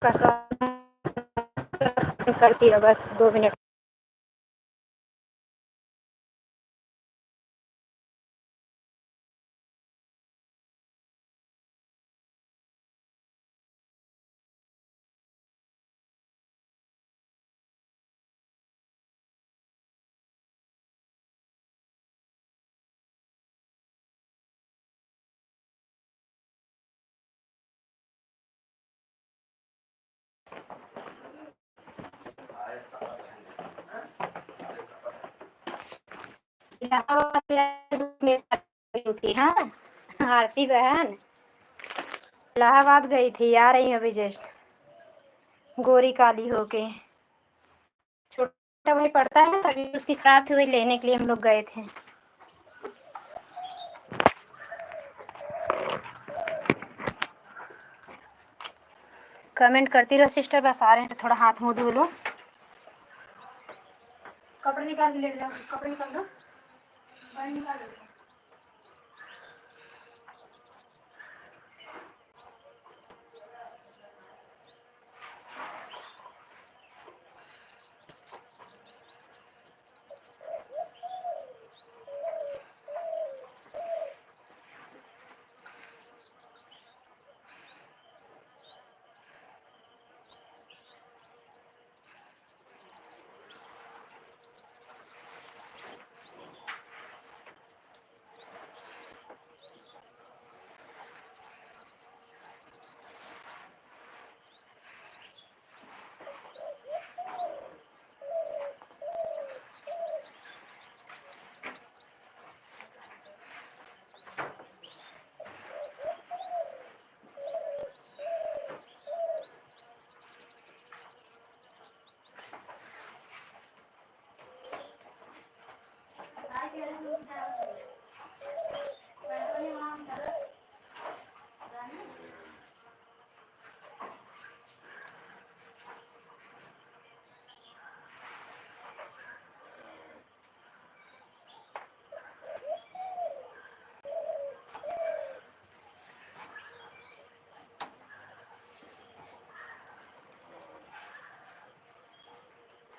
का स्वागत करती है, बस 2 मिनट। हाँ, आरती बहन इलाहाबाद गई थी, आ रही हूँ अभी जस्ट, गोरी काली होके। छोटा भाई पढ़ता है, तभी उसकी खराब थी, वही लेने के लिए हम लोग गए थे। कमेंट करती रहो सिस्टर, बस आ रहे हैं तो थोड़ा हाथ मुँह धो लो। कपड़े निकाल के ले जाओ, कपड़े निकाल दो, निकाल दो।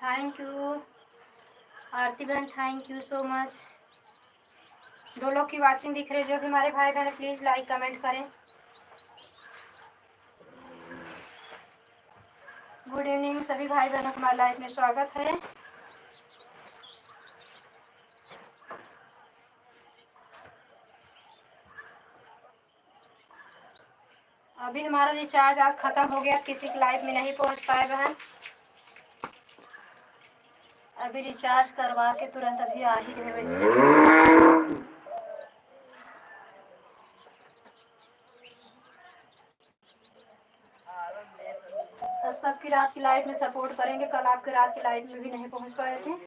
थैंक यू आरती बहन, थैंक यू सो मच। 2 लोग की वाचिंग दिख रही है, जो भी हमारे भाई बहन प्लीज़ लाइक कमेंट करें। गुड इवनिंग सभी भाई बहनों को हमारे लाइफ में स्वागत है। अभी हमारा रिचार्ज आज ख़त्म हो गया, किसी की लाइफ में नहीं पहुंच पाए बहन। अभी रिचार्ज करवा के तुरंत अभी आ ही रहे वैसे। अब सबकी रात की लाइफ में सपोर्ट करेंगे, कल आपके रात की लाइफ में भी नहीं पहुंच पाए थे।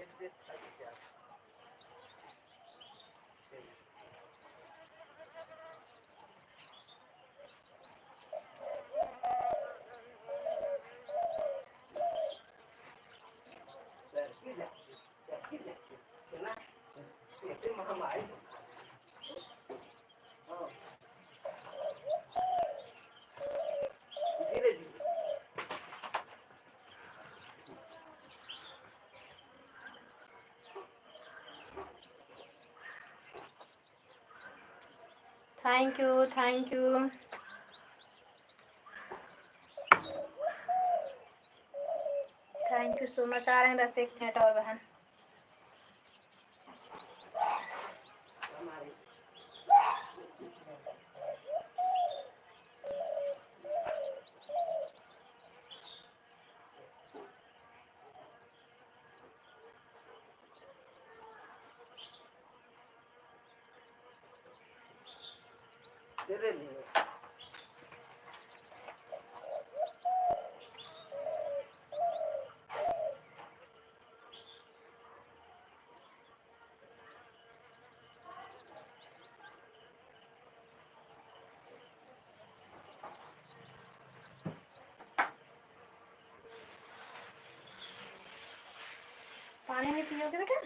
Thank you, thank you. Thank you so much. आ रहे हैं बस 1 मिनट और बहन। पानी नहीं पियोगे बेटा?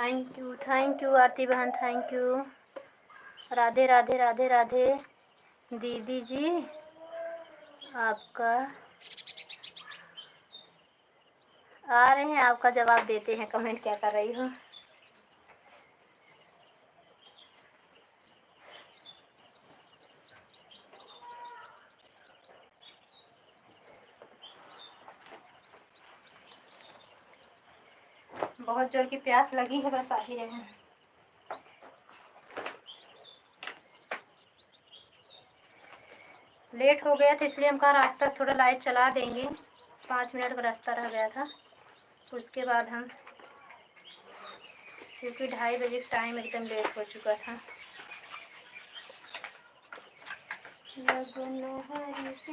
थैंक यू आरती बहन, थैंक यू। राधे राधे राधे राधे। दीदी जी आपका आ रहे हैं, आपका जवाब देते हैं। कमेंट क्या कर रही हो? बहुत जोर की प्यास लगी है, बस आ ही रहे हैं। लेट हो गया था इसलिए हम कहा रास्ता थोड़ा लाइट चला देंगे। 5 मिनट का रास्ता रह गया था, उसके बाद हम, क्योंकि 2:30 बजे टाइम एकदम लेट हो चुका था। लगन हर से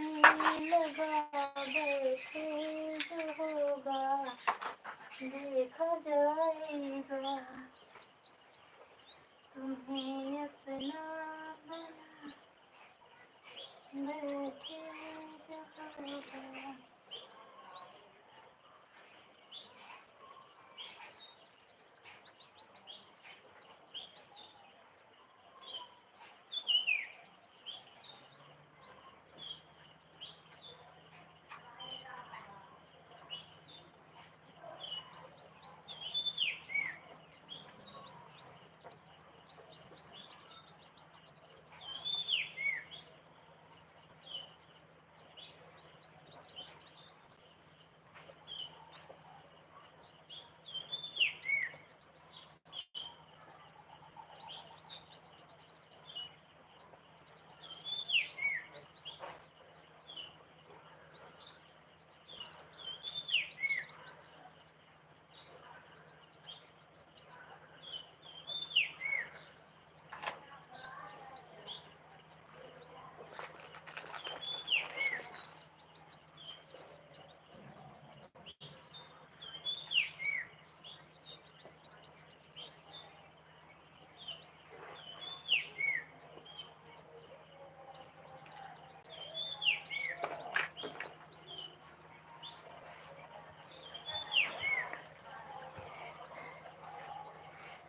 लगा बैठे जो होगा देखा जाएगा, तुम्हें अपना बना बैठे जो होगा।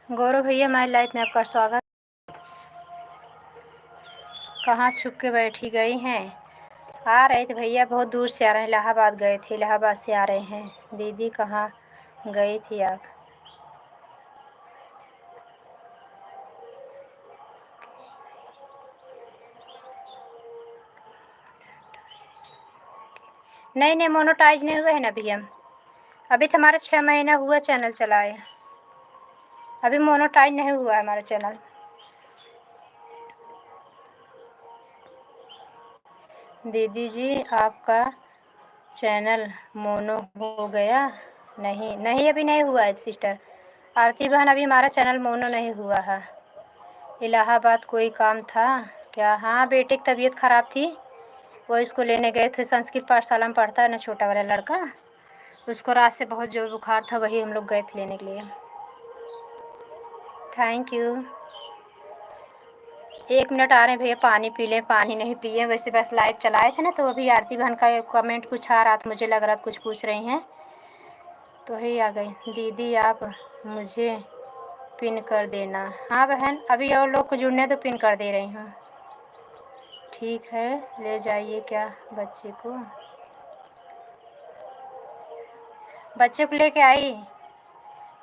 गौरव भैया हमारी लाइफ में आपका स्वागत। कहाँ छुप के बैठी गई हैं? आ रहे थे भैया, बहुत दूर से आ रहे हैं, इलाहाबाद गए थे, इलाहाबाद से आ रहे हैं। दीदी कहाँ गई थी आप? नहीं नहीं, मोनोटाइज नहीं हुआ है ना अभी। हम अभी तो हमारा 6 महीना हुआ चैनल चलाए, अभी मोनोटाइज नहीं हुआ है हमारा चैनल। दीदी जी आपका चैनल मोनो हो गया? नहीं नहीं, अभी नहीं हुआ है सिस्टर आरती बहन, अभी हमारा चैनल मोनो नहीं हुआ है। इलाहाबाद कोई काम था क्या? हाँ, बेटे की तबीयत ख़राब थी, वो इसको लेने गए थे। संस्कृत पाठशाला में पढ़ता है ना छोटा वाला लड़का, उसको रात से बहुत जोर बुखार था, वही हम लोग गए थे लेने के लिए। Thank you. 1 मिनट आ रहे हैं भैया, पानी पी लें। पानी नहीं पिए वैसे, बस लाइट चलाए थे ना, तो अभी आरती बहन का कमेंट कुछ आ रहा था, मुझे लग रहा था कुछ पूछ रही हैं, तो वही आ गई। दीदी आप मुझे पिन कर देना। हाँ बहन, अभी और लोग को जुड़ने तो पिन कर दे रही हूँ। ठीक है, ले जाइए क्या बच्चे को? बच्चे को लेके आई,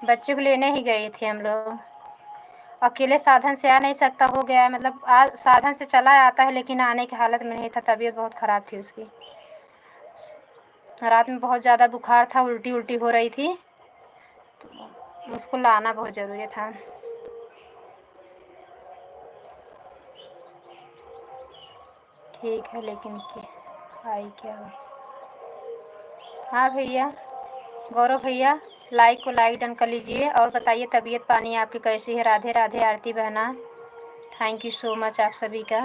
बच्चे को लेने ही गए थे हम लोग। अकेले साधन से आ नहीं सकता, हो गया है, मतलब साधन से चला आता है लेकिन आने की हालत में नहीं था, तबीयत बहुत ख़राब थी उसकी। रात में बहुत ज़्यादा बुखार था, उल्टी उल्टी हो रही थी, तो उसको लाना बहुत ज़रूरी था। ठीक है, लेकिन आई क्या? हाँ भैया, गौरव भैया लाइक को लाइक डन कर लीजिए, और बताइए तबीयत पानी आपकी कैसी है? राधे राधे आरती बहना, थैंक यू सो मच आप सभी का।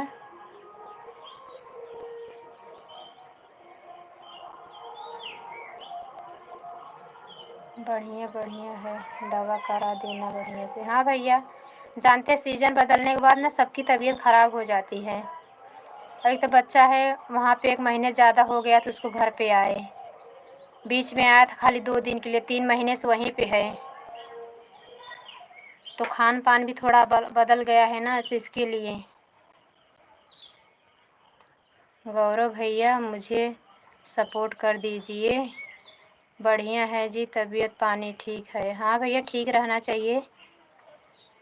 बढ़िया बढ़िया है, दवा करा देना बढ़िया से। हाँ भैया, जानते सीज़न बदलने के बाद ना सबकी तबीयत ख़राब हो जाती है। एक तो बच्चा है वहाँ पे, 1 महीने ज़्यादा हो गया तो उसको घर पे आए, बीच में आया था खाली 2 दिन के लिए, 3 महीने से वहीं पे है। तो खान पान भी थोड़ा बदल गया है ना, तो इसके लिए। गौरव भैया मुझे सपोर्ट कर दीजिए। बढ़िया है जी, तबीयत पानी ठीक है। हाँ भैया, ठीक रहना चाहिए।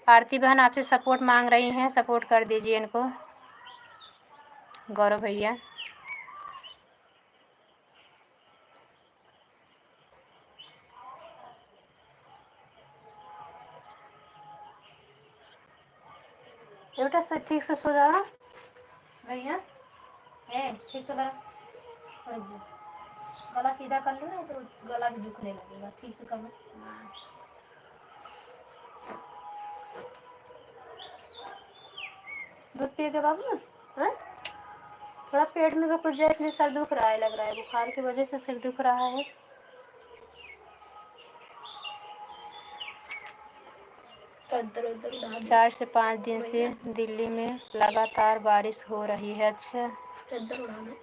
आरती बहन आपसे सपोर्ट मांग रही हैं, सपोर्ट कर दीजिए इनको, गौरव भैया। बेटा से ठीक से सो जाओ भैया, ठीक से गला सीधा कर लो ना, तो गला भी दुखने लगेगा। ठीक से कर लो। दूध पिएगा बाबू ना? हाँ? थोड़ा पेट में तो कुछ जाए, इसलिए सर दुख रहा है, लग रहा है बुखार की वजह से सिर दुख रहा है। चद्दर 4 से 5 दिन से दिल्ली में लगातार बारिश हो रही है। अच्छा, चद्दर उड़ाना।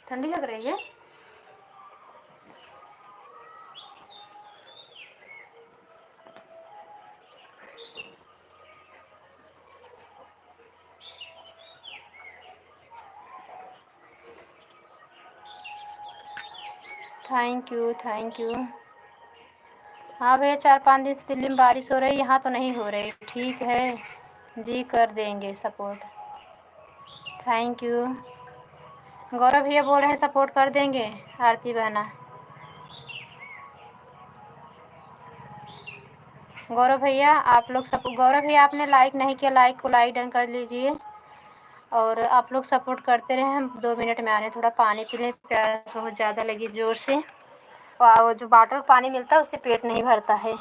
ठंडी लग रही है। Thank you, thank you. हाँ भैया, 4-5 दिन से दिल्ली में बारिश हो रही, यहाँ तो नहीं हो रही। ठीक है जी, कर देंगे सपोर्ट। Thank you. गौरव भैया बोल रहे हैं सपोर्ट कर देंगे आरती बहना। गौरव भैया आप लोग गौरव भैया आपने लाइक नहीं किया, लाइक को लाइक डन कर लीजिए। और आप लोग सपोर्ट करते रहे। हम 2 मिनट में आ रहे हैं, थोड़ा पानी पी लें, प्यास बहुत ज़्यादा लगी ज़ोर से। और जो बॉटल पानी मिलता है उससे पेट नहीं भरता है।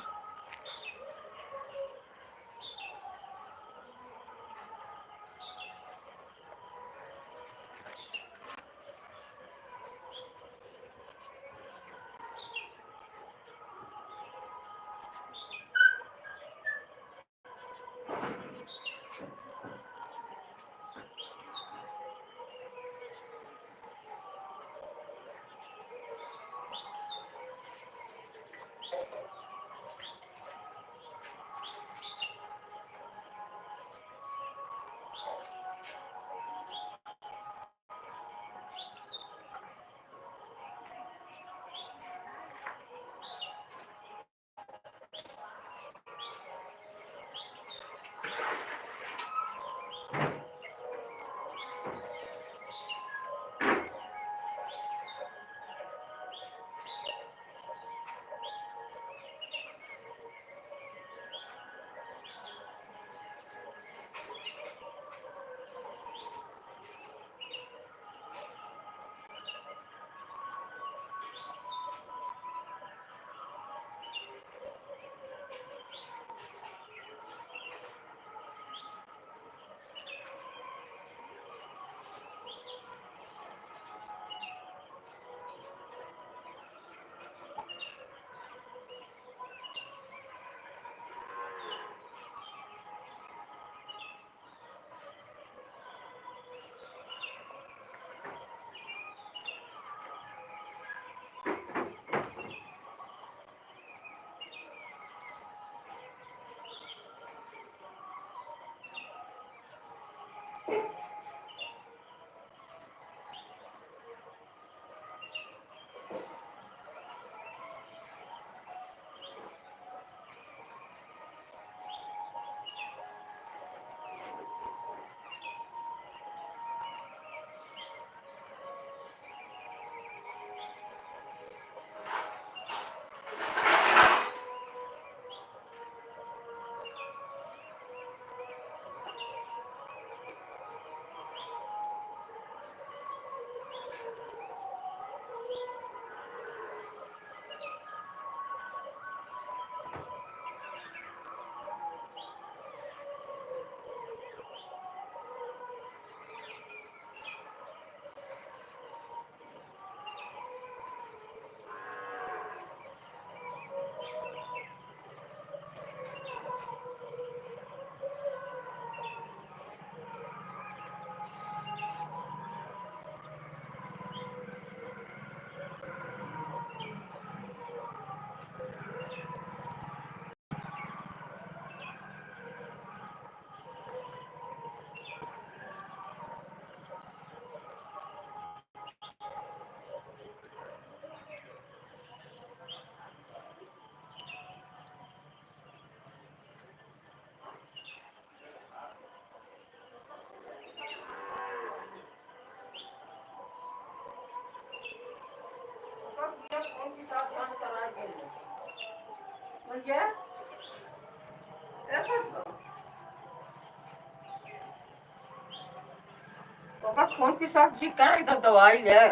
कौन की सब्जी का इधर दवाई है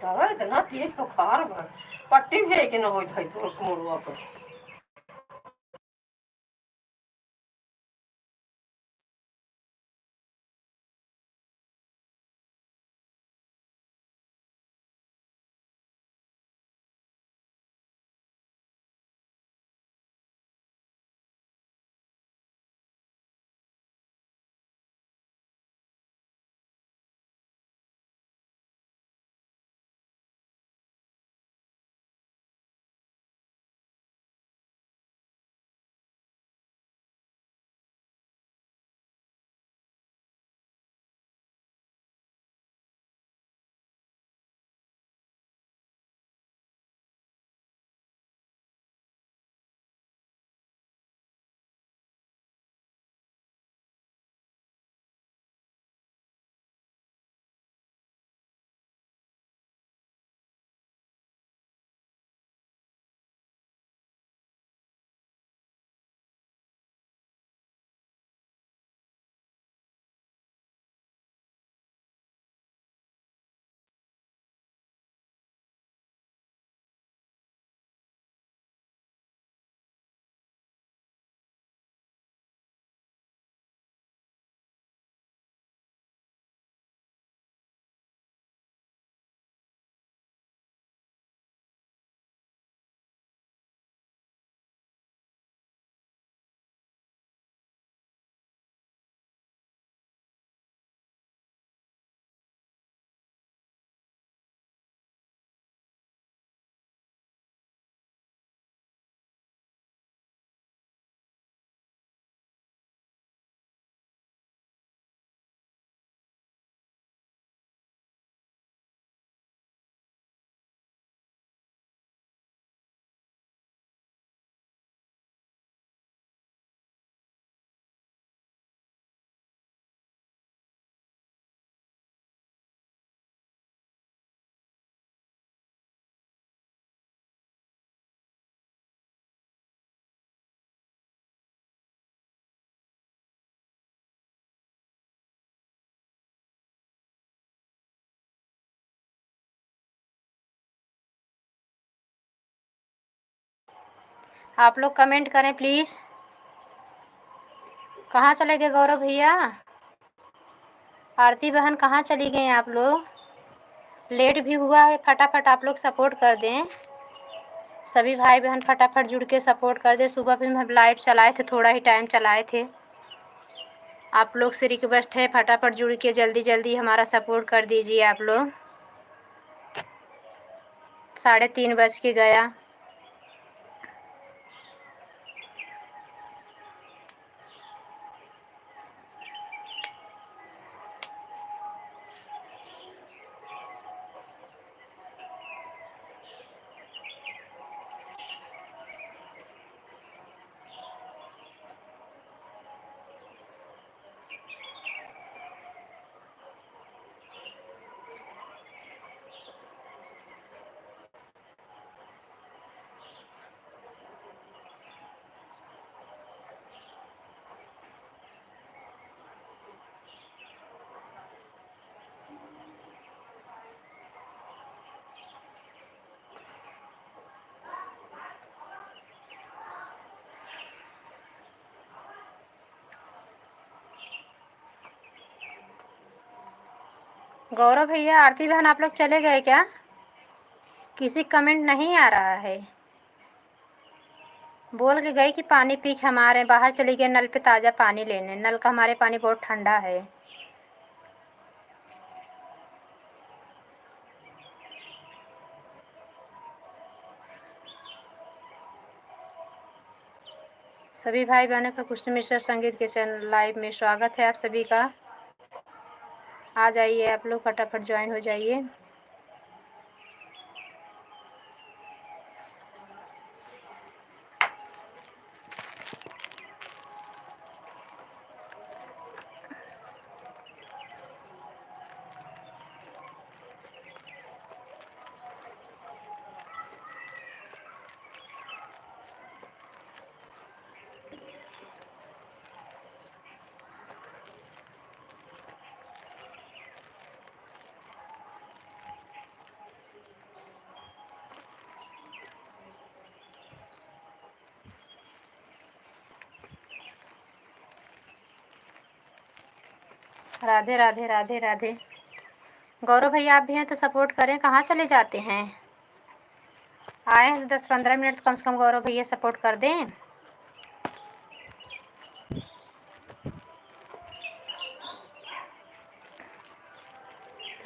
दवा इतना तेज बुखार बा पट्टी भी कि न हो तो मोड़वा पर आप लोग कमेंट करें प्लीज़। कहाँ चले गए गौरव भैया, आरती बहन कहाँ चली गई आप लोग? लेट भी हुआ है, फटाफट आप लोग सपोर्ट कर दें। सभी भाई बहन फटाफट जुड़ के सपोर्ट कर दें। सुबह भी हम लाइव चलाए थे, थोड़ा ही टाइम चलाए थे। आप लोग से रिक्वेस्ट है फटाफट जुड़ के जल्दी जल्दी हमारा सपोर्ट कर दीजिए आप लोग। 3:30 बज के गया। गौरव भैया, आरती बहन आप लोग चले गए क्या? किसी कमेंट नहीं आ रहा है। बोल के गई कि पानी पी के हम आ रहे हैं, बाहर चली गई नल पे ताज़ा पानी लेने। नल का हमारे पानी बहुत ठंडा है। सभी भाई बहनों का कुछ मिश्र संगीत के चैनल लाइव में स्वागत है आप सभी का। आ जाइए आप लोग, फटाफट ज्वाइन हो जाइए। राधे राधे राधे राधे। गौरव भैया आप भी हैं तो सपोर्ट करें, कहाँ चले जाते हैं? आए 10-15 मिनट कम से कम गौरव भैया सपोर्ट कर दें।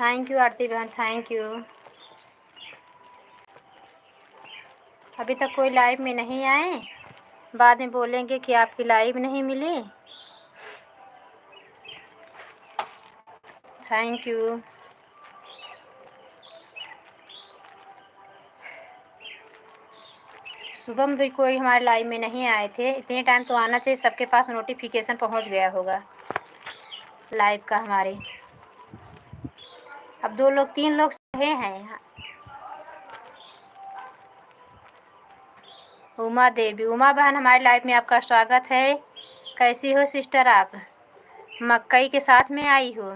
थैंक यू आरती बहन, थैंक यू। अभी तक कोई लाइव में नहीं आए, बाद में बोलेंगे कि आपकी लाइव नहीं मिली। Thank you. सुबह में भी कोई हमारे लाइव में नहीं आए थे, इतने टाइम तो आना चाहिए, सबके पास नोटिफिकेशन पहुंच गया होगा लाइव का हमारे। अब 2 लोग 3 लोग रहे हैं। उमा देवी, उमा बहन हमारे लाइव में आपका स्वागत है। कैसी हो सिस्टर आप? मकई के साथ में आई हो,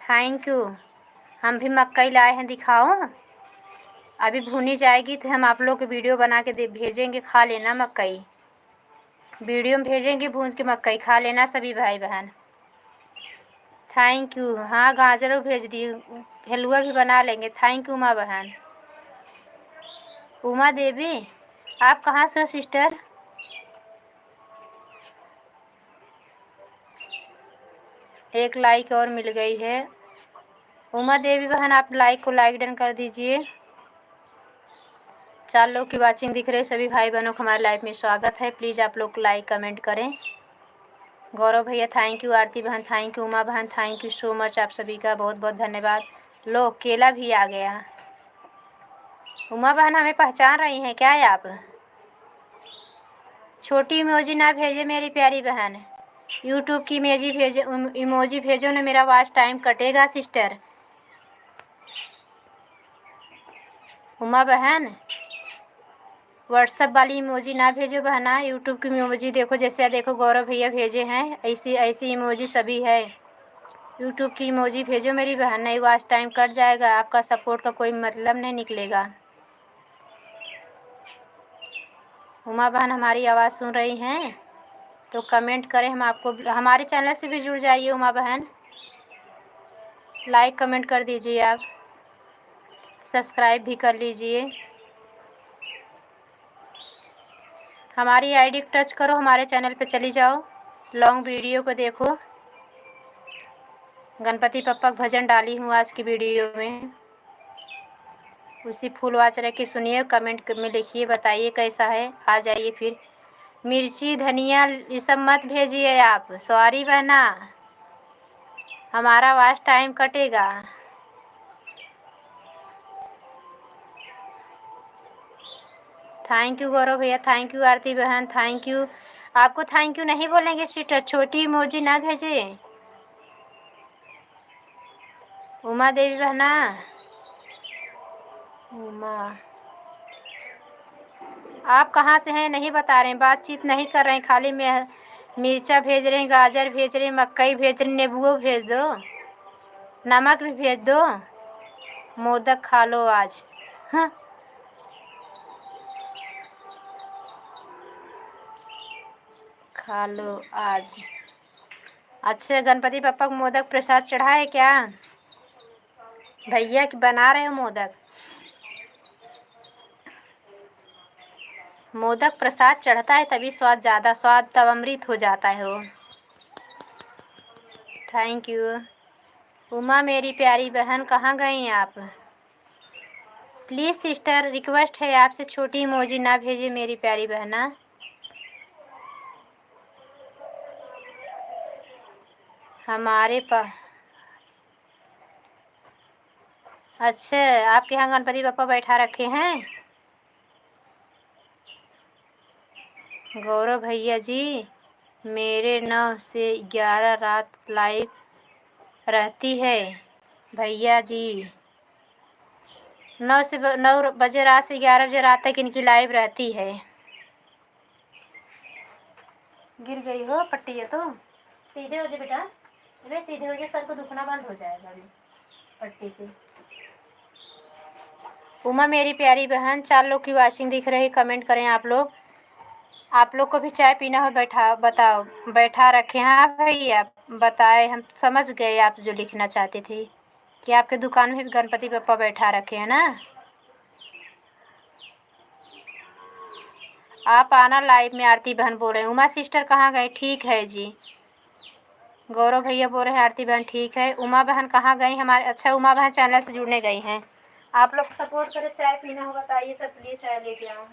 थैंक यू। हम भी मकई लाए हैं, दिखाओ। अभी भुनी जाएगी तो हम आप लोग को वीडियो बना के भेजेंगे, खा लेना मकई। वीडियो में भेजेंगे भून के मकई, खा लेना सभी भाई बहन। Thank you. हाँ गाजर भेज दी, हलवा भी बना लेंगे। थैंक यू उमा बहन। उमा देवी आप कहाँ से हो सिस्टर? एक लाइक और मिल गई है। उमा देवी बहन आप लाइक को लाइक डन कर दीजिए। 4 लोग की वाचिंग दिख रही है। सभी भाई बहनों को हमारे लाइव में स्वागत है। प्लीज़ आप लोग लाइक कमेंट करें। गौरव भैया थैंक यू, आरती बहन थैंक यू, उमा बहन थैंक यू सो मच, आप सभी का बहुत बहुत धन्यवाद। लो केला भी आ गया। उमा बहन हमें पहचान रही हैं क्या आप? छोटी इमोजी ना भेजे मेरी प्यारी बहन, यूट्यूब की इमोजी भेजो ना, मेरा वॉच टाइम कटेगा सिस्टर। उमा बहन व्हाट्सएप वाली इमोजी ना भेजो बहना, यूट्यूब की इमोजी देखो, जैसे देखो गौरव भैया भेजे हैं, ऐसी ऐसी इमोजी सभी है। यूट्यूब की इमोजी भेजो मेरी बहन, नहीं वॉच टाइम कट जाएगा, आपका सपोर्ट का कोई मतलब नहीं निकलेगा। उमा बहन हमारी आवाज़ सुन रही हैं तो कमेंट करें, हम आपको हमारे चैनल से भी जुड़ जाइए। उमा बहन लाइक कमेंट कर दीजिए, आप सब्सक्राइब भी कर लीजिए। हमारी आईडी टच करो, हमारे चैनल पे चली जाओ, लॉन्ग वीडियो को देखो। गणपति पप्पा भजन डाली हूँ आज की वीडियो में, उसी फुल वॉच रख के सुनिए, कमेंट में लिखिए, बताइए कैसा है। आ जाइए फिर। मिर्ची धनिया ये सब मत भेजिए आप, सॉरी बहना, हमारा वॉच टाइम कटेगा। थैंक यू गौरव भैया, थैंक यू आरती बहन, थैंक यू। आपको थैंक यू नहीं बोलेंगे सिस्टर, छोटी इमोजी ना भेजे। उमा देवी बहना, उमा आप कहाँ से हैं नहीं बता रहे हैं, बातचीत नहीं कर रहे हैं, खाली में मिर्चा भेज रहे हैं, गाजर भेज रहे हैं, मकई भेज रहे हैं, नींबू भेज दो, नमक भी भेज दो। मोदक खा लो आज। हाँ खा लो आज। अच्छा गणपति पप्पा को मोदक प्रसाद चढ़ा है क्या भैया? कि बना रहे हो मोदक? मोदक प्रसाद चढ़ता है तभी स्वाद, ज़्यादा स्वाद तब अमृत हो जाता है वो। Thank you. उमा मेरी प्यारी बहन कहाँ गई आप? प्लीज़ सिस्टर रिक्वेस्ट है आपसे, छोटी इमोजी ना भेजिए मेरी प्यारी बहना। हमारे पास अच्छा, आपके यहाँ गणपति बप्पा बैठा रखे हैं? गौरव भैया जी मेरे 9 से 11 रात लाइव रहती है भैया जी, 9 बजे रात से 11 बजे रात तक इनकी लाइव रहती है। गिर गई हो पट्टी है तो सीधे हो जाए बेटा, अरे सीधे हो जाए, सर को दुखना बंद हो जाएगा अभी पट्टी से। उमा मेरी प्यारी बहन, 4 लोग की वाचिंग दिख रही, कमेंट करें आप लोग। आप लोग को भी चाय पीना हो बैठा बताओ, बैठा रखे। हाँ भैया बताए, हम समझ गए आप जो लिखना चाहती थी कि आपके दुकान में भी गणपति बप्पा बैठा रखे हैं ना। आप आना लाइव में। आरती बहन बोल रहे हैं। उमा सिस्टर कहाँ गए? ठीक है जी। गौरव भैया बोल रहे हैं आरती बहन ठीक है। उमा बहन कहाँ गई हमारे? अच्छा उमा बहन चैनल से जुड़ने गई हैं। आप लोग सपोर्ट करें, चाय पीना हो बताइए, सब लिए चाय लेके आऊँ।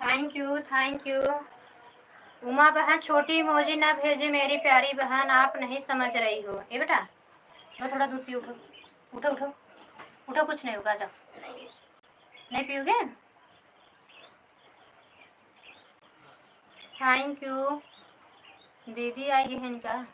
Thank you thank you. Uma बहन छोटी इमोजी ना भेजे मेरी प्यारी बहन, आप नहीं समझ रही हो। ये बेटा लो थोड़ा दूध पियो। उठो उठो उठो उठो, कुछ नहीं होगा, जाओ। नहीं पियोगे? Thank you. दीदी आई है इनका।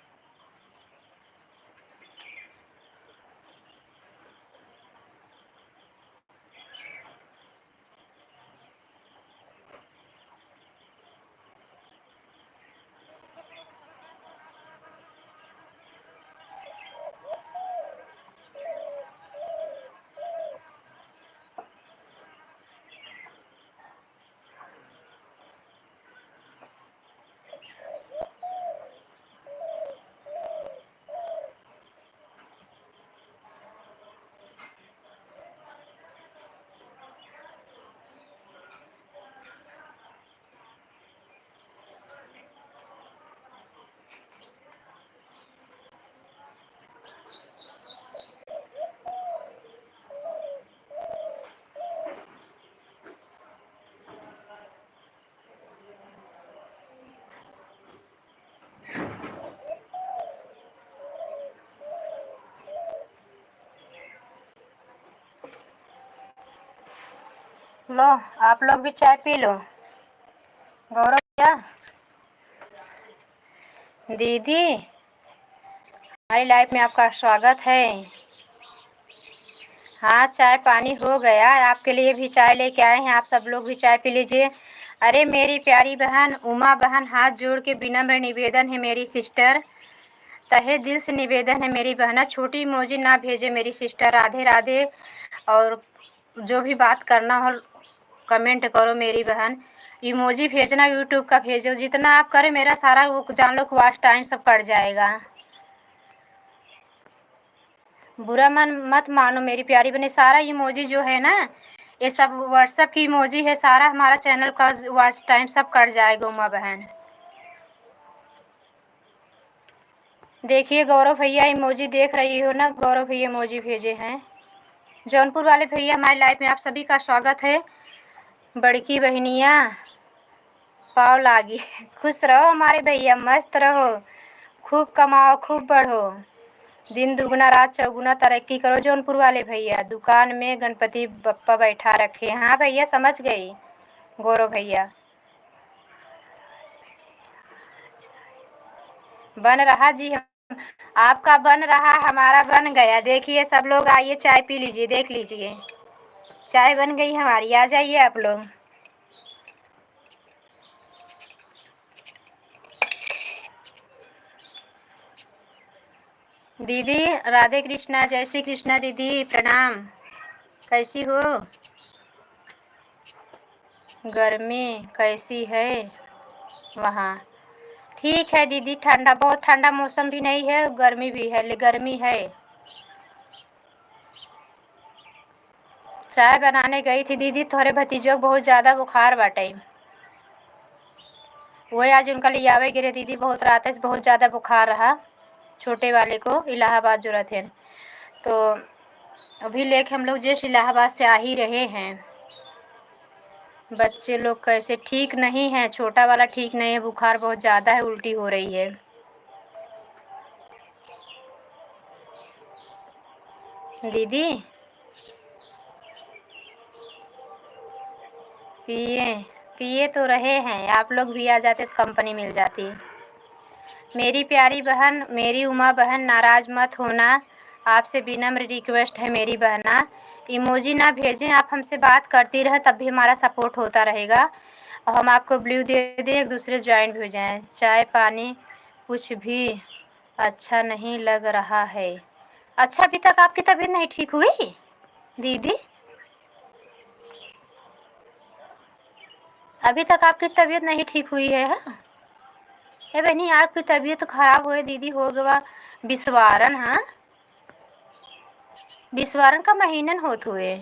लो आप लोग भी चाय पी लो। गौरव भैया, दीदी, हमारी लाइफ में आपका स्वागत है। हाँ, चाय पानी हो गया, आपके लिए भी चाय लेके आए हैं, आप सब लोग भी चाय पी लीजिए। अरे मेरी प्यारी बहन उमा बहन, हाथ जोड़ के विनम्र निवेदन है मेरी सिस्टर, तहे दिल से निवेदन है मेरी बहना, छोटी इमोजी ना भेजे मेरी सिस्टर। राधे राधे। और जो भी बात करना हो कमेंट करो मेरी बहन। इमोजी भेजना यूट्यूब का भेजो, जितना आप करें मेरा सारा वो जान लो वॉच टाइम सब कट जाएगा। बुरा मन मत मानो मेरी प्यारी बहन, सारा इमोजी जो है ना ये सब व्हाट्सएप की इमोजी है, सारा हमारा चैनल का वॉच टाइम सब कट जाएगा उमा बहन। देखिए गौरव भैया इमोजी देख रही हो ना, गौरव भैया इमोजी भेजे हैं। जौनपुर वाले भैया, हमारी लाइफ में आप सभी का स्वागत है। बड़की बहनिया पाव लागी। खुश रहो हमारे भैया, मस्त रहो, खूब कमाओ, खूब बढ़ो, दिन दुगुना रात चौगुना तरक्की करो। जौनपुर वाले भैया दुकान में गणपति बप्पा बैठा रखे। हाँ भैया समझ गई गौरव भैया। बन रहा जी, हम आपका बन रहा, हमारा बन गया। देखिए सब लोग आइए चाय पी लीजिए, देख लीजिए चाय बन गई हमारी, आ जाइए आप लोग। दीदी राधे कृष्णा, जय श्री कृष्णा। दीदी प्रणाम, कैसी हो? गर्मी कैसी है वहाँ? ठीक है दीदी, ठंडा, बहुत ठंडा मौसम भी नहीं है, गर्मी भी है, गर्मी है। चाय बनाने गई थी दीदी, थोड़े भतीजों को बहुत ज़्यादा बुखार बाटे, वही आज उनका ले आवे गिरे दीदी। बहुत रात से बहुत ज़्यादा बुखार रहा, छोटे वाले को इलाहाबाद जो रहते हैं, तो अभी लेके हम लोग जैसे इलाहाबाद से आ ही रहे हैं। बच्चे लोग कैसे ठीक नहीं हैं, छोटा वाला ठीक नहीं है, बुखार बहुत ज़्यादा है, उल्टी हो रही है। दीदी पिए पिए तो रहे हैं, आप लोग भी आ जाते तो कंपनी मिल जाती। मेरी प्यारी बहन, मेरी उमा बहन, नाराज मत होना, आपसे विनम्र रिक्वेस्ट है मेरी बहना। इमोजी ना भेजें, आप हमसे बात करती रहे तब भी हमारा सपोर्ट होता रहेगा। और हम आपको ब्लू दे दें, एक दूसरे ज्वाइन भी हो जाएँ। चाय पानी कुछ भी अच्छा नहीं लग रहा है। अच्छा अभी तक आपकी तबीयत नहीं ठीक हुई दीदी? अभी तक आपकी तबीयत नहीं ठीक हुई है? ए बहनी आपकी तबीयत खराब हुई दीदी, हो गया बिस्वारन। हाँ बिस्वारन का महीनन होत हुए।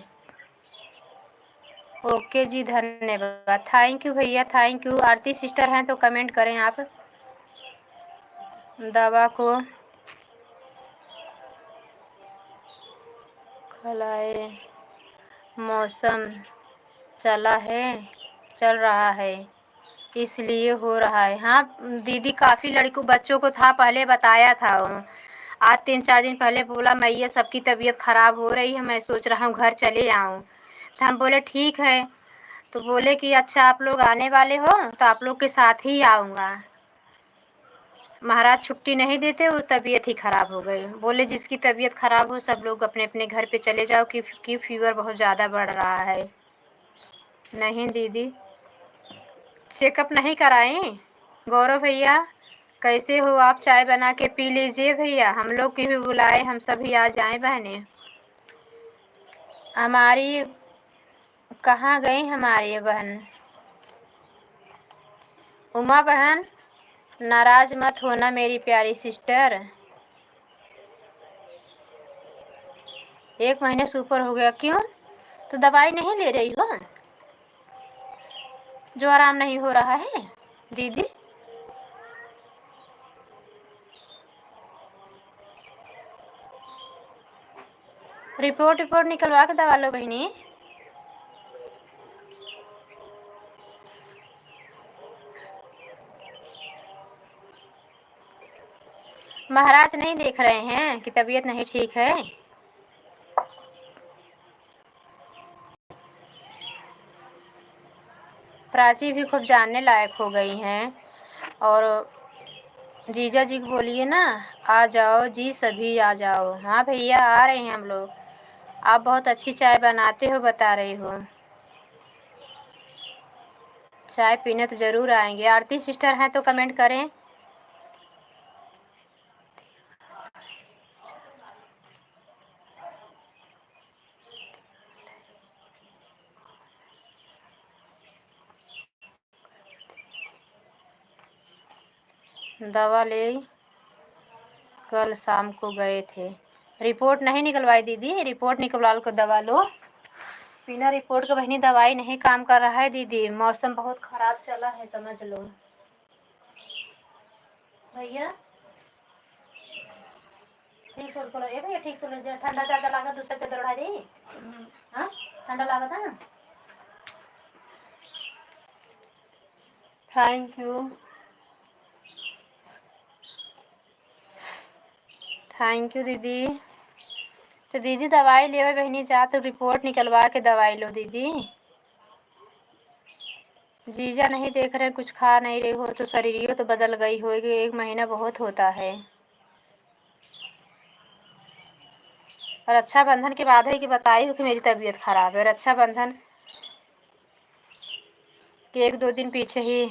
ओके जी, धन्यवाद, थैंक यू भैया, थैंक यू। आरती सिस्टर हैं तो कमेंट करें आप। दवा को खलाए, मौसम चल रहा है इसलिए हो रहा है। हाँ दीदी, काफ़ी लड़कों बच्चों को था, पहले बताया था, आज 3-4 दिन पहले बोला मैया सबकी तबीयत ख़राब हो रही है, मैं सोच रहा हूँ घर चले आऊँ। तो हम बोले ठीक है, तो बोले कि अच्छा आप लोग आने वाले हो तो आप लोग के साथ ही आऊँगा। महाराज छुट्टी नहीं देते, वो तबीयत ही ख़राब हो गई। बोले जिसकी तबीयत ख़राब हो सब लोग अपने अपने घर पे चले जाओ कि फीवर बहुत ज़्यादा बढ़ रहा है। नहीं दीदी, चेकअप नहीं कराएं? गौरव भैया कैसे हो आप? चाय बना के पी लीजिए भैया, हम लोग की भी बुलाए, हम सभी आ जाएं बहनें। हमारी कहाँ गई हमारी बहन उमा बहन? नाराज मत होना मेरी प्यारी सिस्टर। 1 महीने से ऊपर हो गया, क्यों? तो दवाई नहीं ले रही हो जो आराम नहीं हो रहा है दीदी? रिपोर्ट निकलवा के दवा लो बहनी। महाराज नहीं देख रहे हैं कि तबीयत नहीं ठीक है? प्राची भी खूब जानने लायक हो गई हैं। और जीजा जी को बोलिए ना, आ जाओ जी, सभी आ जाओ। हाँ भैया, आ रहे हैं हम लोग। आप बहुत अच्छी चाय बनाते हो, बता रही हो। चाय पीने तो ज़रूर आएंगे। आरती सिस्टर हैं तो कमेंट करें। दवा ले कल शाम को गए थे। रिपोर्ट नहीं निकलवाई दीदी, रिपोर्ट निकलवा को दवा लो। बिना रिपोर्ट के बहनी दवाई नहीं काम कर रहा है दीदी। मौसम बहुत ख़राब चला है, समझ लो भैया। ठीक है भैया, ठीक से ठंडा ज़्यादा लगा, दूसरा चादर उड़ा दी। हाँ, ठंडा लगा था ना। थैंक यू, थैंक यू दीदी। तो दीदी दवाई ले बहनी जा, तो रिपोर्ट निकलवा के दवाई लो दीदी। जीजा नहीं देख रहे, कुछ खा नहीं रही हो तो शरीर तो बदल गई होगी। 1 महीना बहुत होता है। और रक्षाबंधन के बाद है कि बताई हो कि मेरी तबीयत खराब है। रक्षाबंधन के 1-2 दिन पीछे ही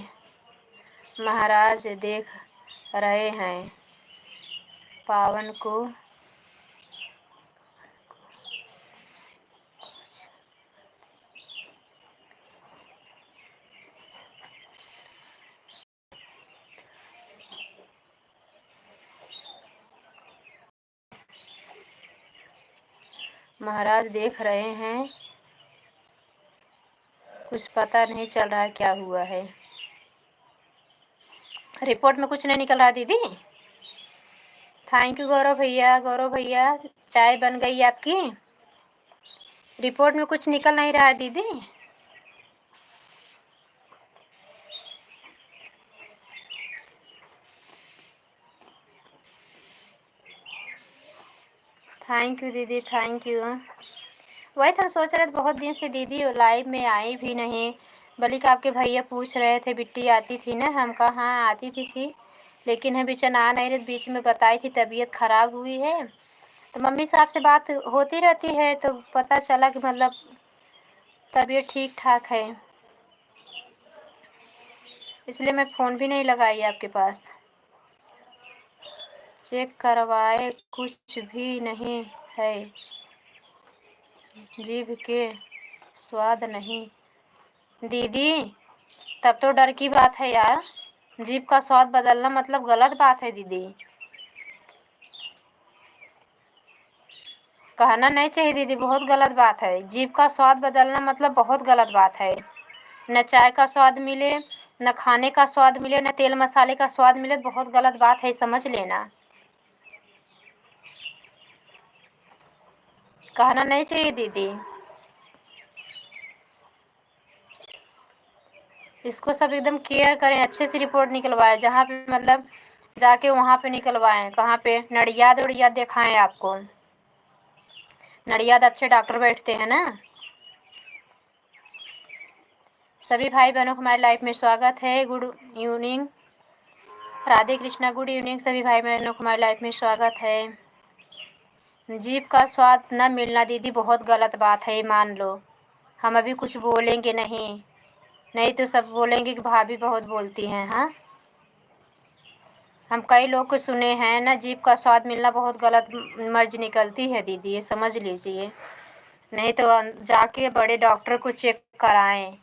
महाराज देख रहे हैं पावन को। महाराज देख रहे हैं, कुछ पता नहीं चल रहा है क्या हुआ है। रिपोर्ट में कुछ नहीं निकल रहा दीदी। थैंक यू गौरव भैया। गौरव भैया, चाय बन गई आपकी। रिपोर्ट में कुछ निकल नहीं रहा है दीदी। थैंक यू दीदी, थैंक यू। वही तो हम सोच रहे थे, बहुत दिन से दीदी लाइव में आई भी नहीं। बल्कि आपके भैया पूछ रहे थे बिट्टी आती थी ना। हम कहा हाँ आती थी, लेकिन है बीच आ नहीं रही। बीच में बताई थी तबीयत ख़राब हुई है, तो मम्मी साहब से बात होती रहती है, तो पता चला कि मतलब तबीयत ठीक ठाक है। इसलिए मैं फ़ोन भी नहीं लगाई आपके पास। चेक करवाए, कुछ भी नहीं है। जीभ के स्वाद नहीं दीदी, तब तो डर की बात है यार। जीभ का स्वाद बदलना मतलब गलत बात है दीदी। कहना नहीं चाहिए दीदी, बहुत गलत बात है। जीभ का स्वाद बदलना मतलब बहुत गलत बात है। न चाय का स्वाद मिले, न खाने का स्वाद मिले, न तेल मसाले का स्वाद मिले, बहुत गलत बात है, समझ लेना। कहना नहीं चाहिए दीदी। इसको सब एकदम केयर करें, अच्छे से रिपोर्ट निकलवाएं। जहाँ पे मतलब जाके वहाँ पे निकलवाएं। कहाँ पे? नडियाद उड़ियाद दिखाएं आपको। नडियाद अच्छे डॉक्टर बैठते हैं ना। सभी भाई बहनों को हमारी लाइफ में स्वागत है। Good evening, Radhe Krishna, good evening. सभी भाई बहनों को हमारी लाइफ में स्वागत है। जीभ का स्वाद न मिलना दीदी बहुत गलत बात है, मान लो। हम अभी कुछ बोलेंगे नहीं, नहीं तो सब बोलेंगे कि भाभी बहुत बोलती हैं। हाँ, हम कई लोग को सुने हैं ना, जीभ का स्वाद मिलना बहुत गलत मर्ज निकलती है दीदी, ये समझ लीजिए। नहीं तो जाके बड़े डॉक्टर को चेक कराएं।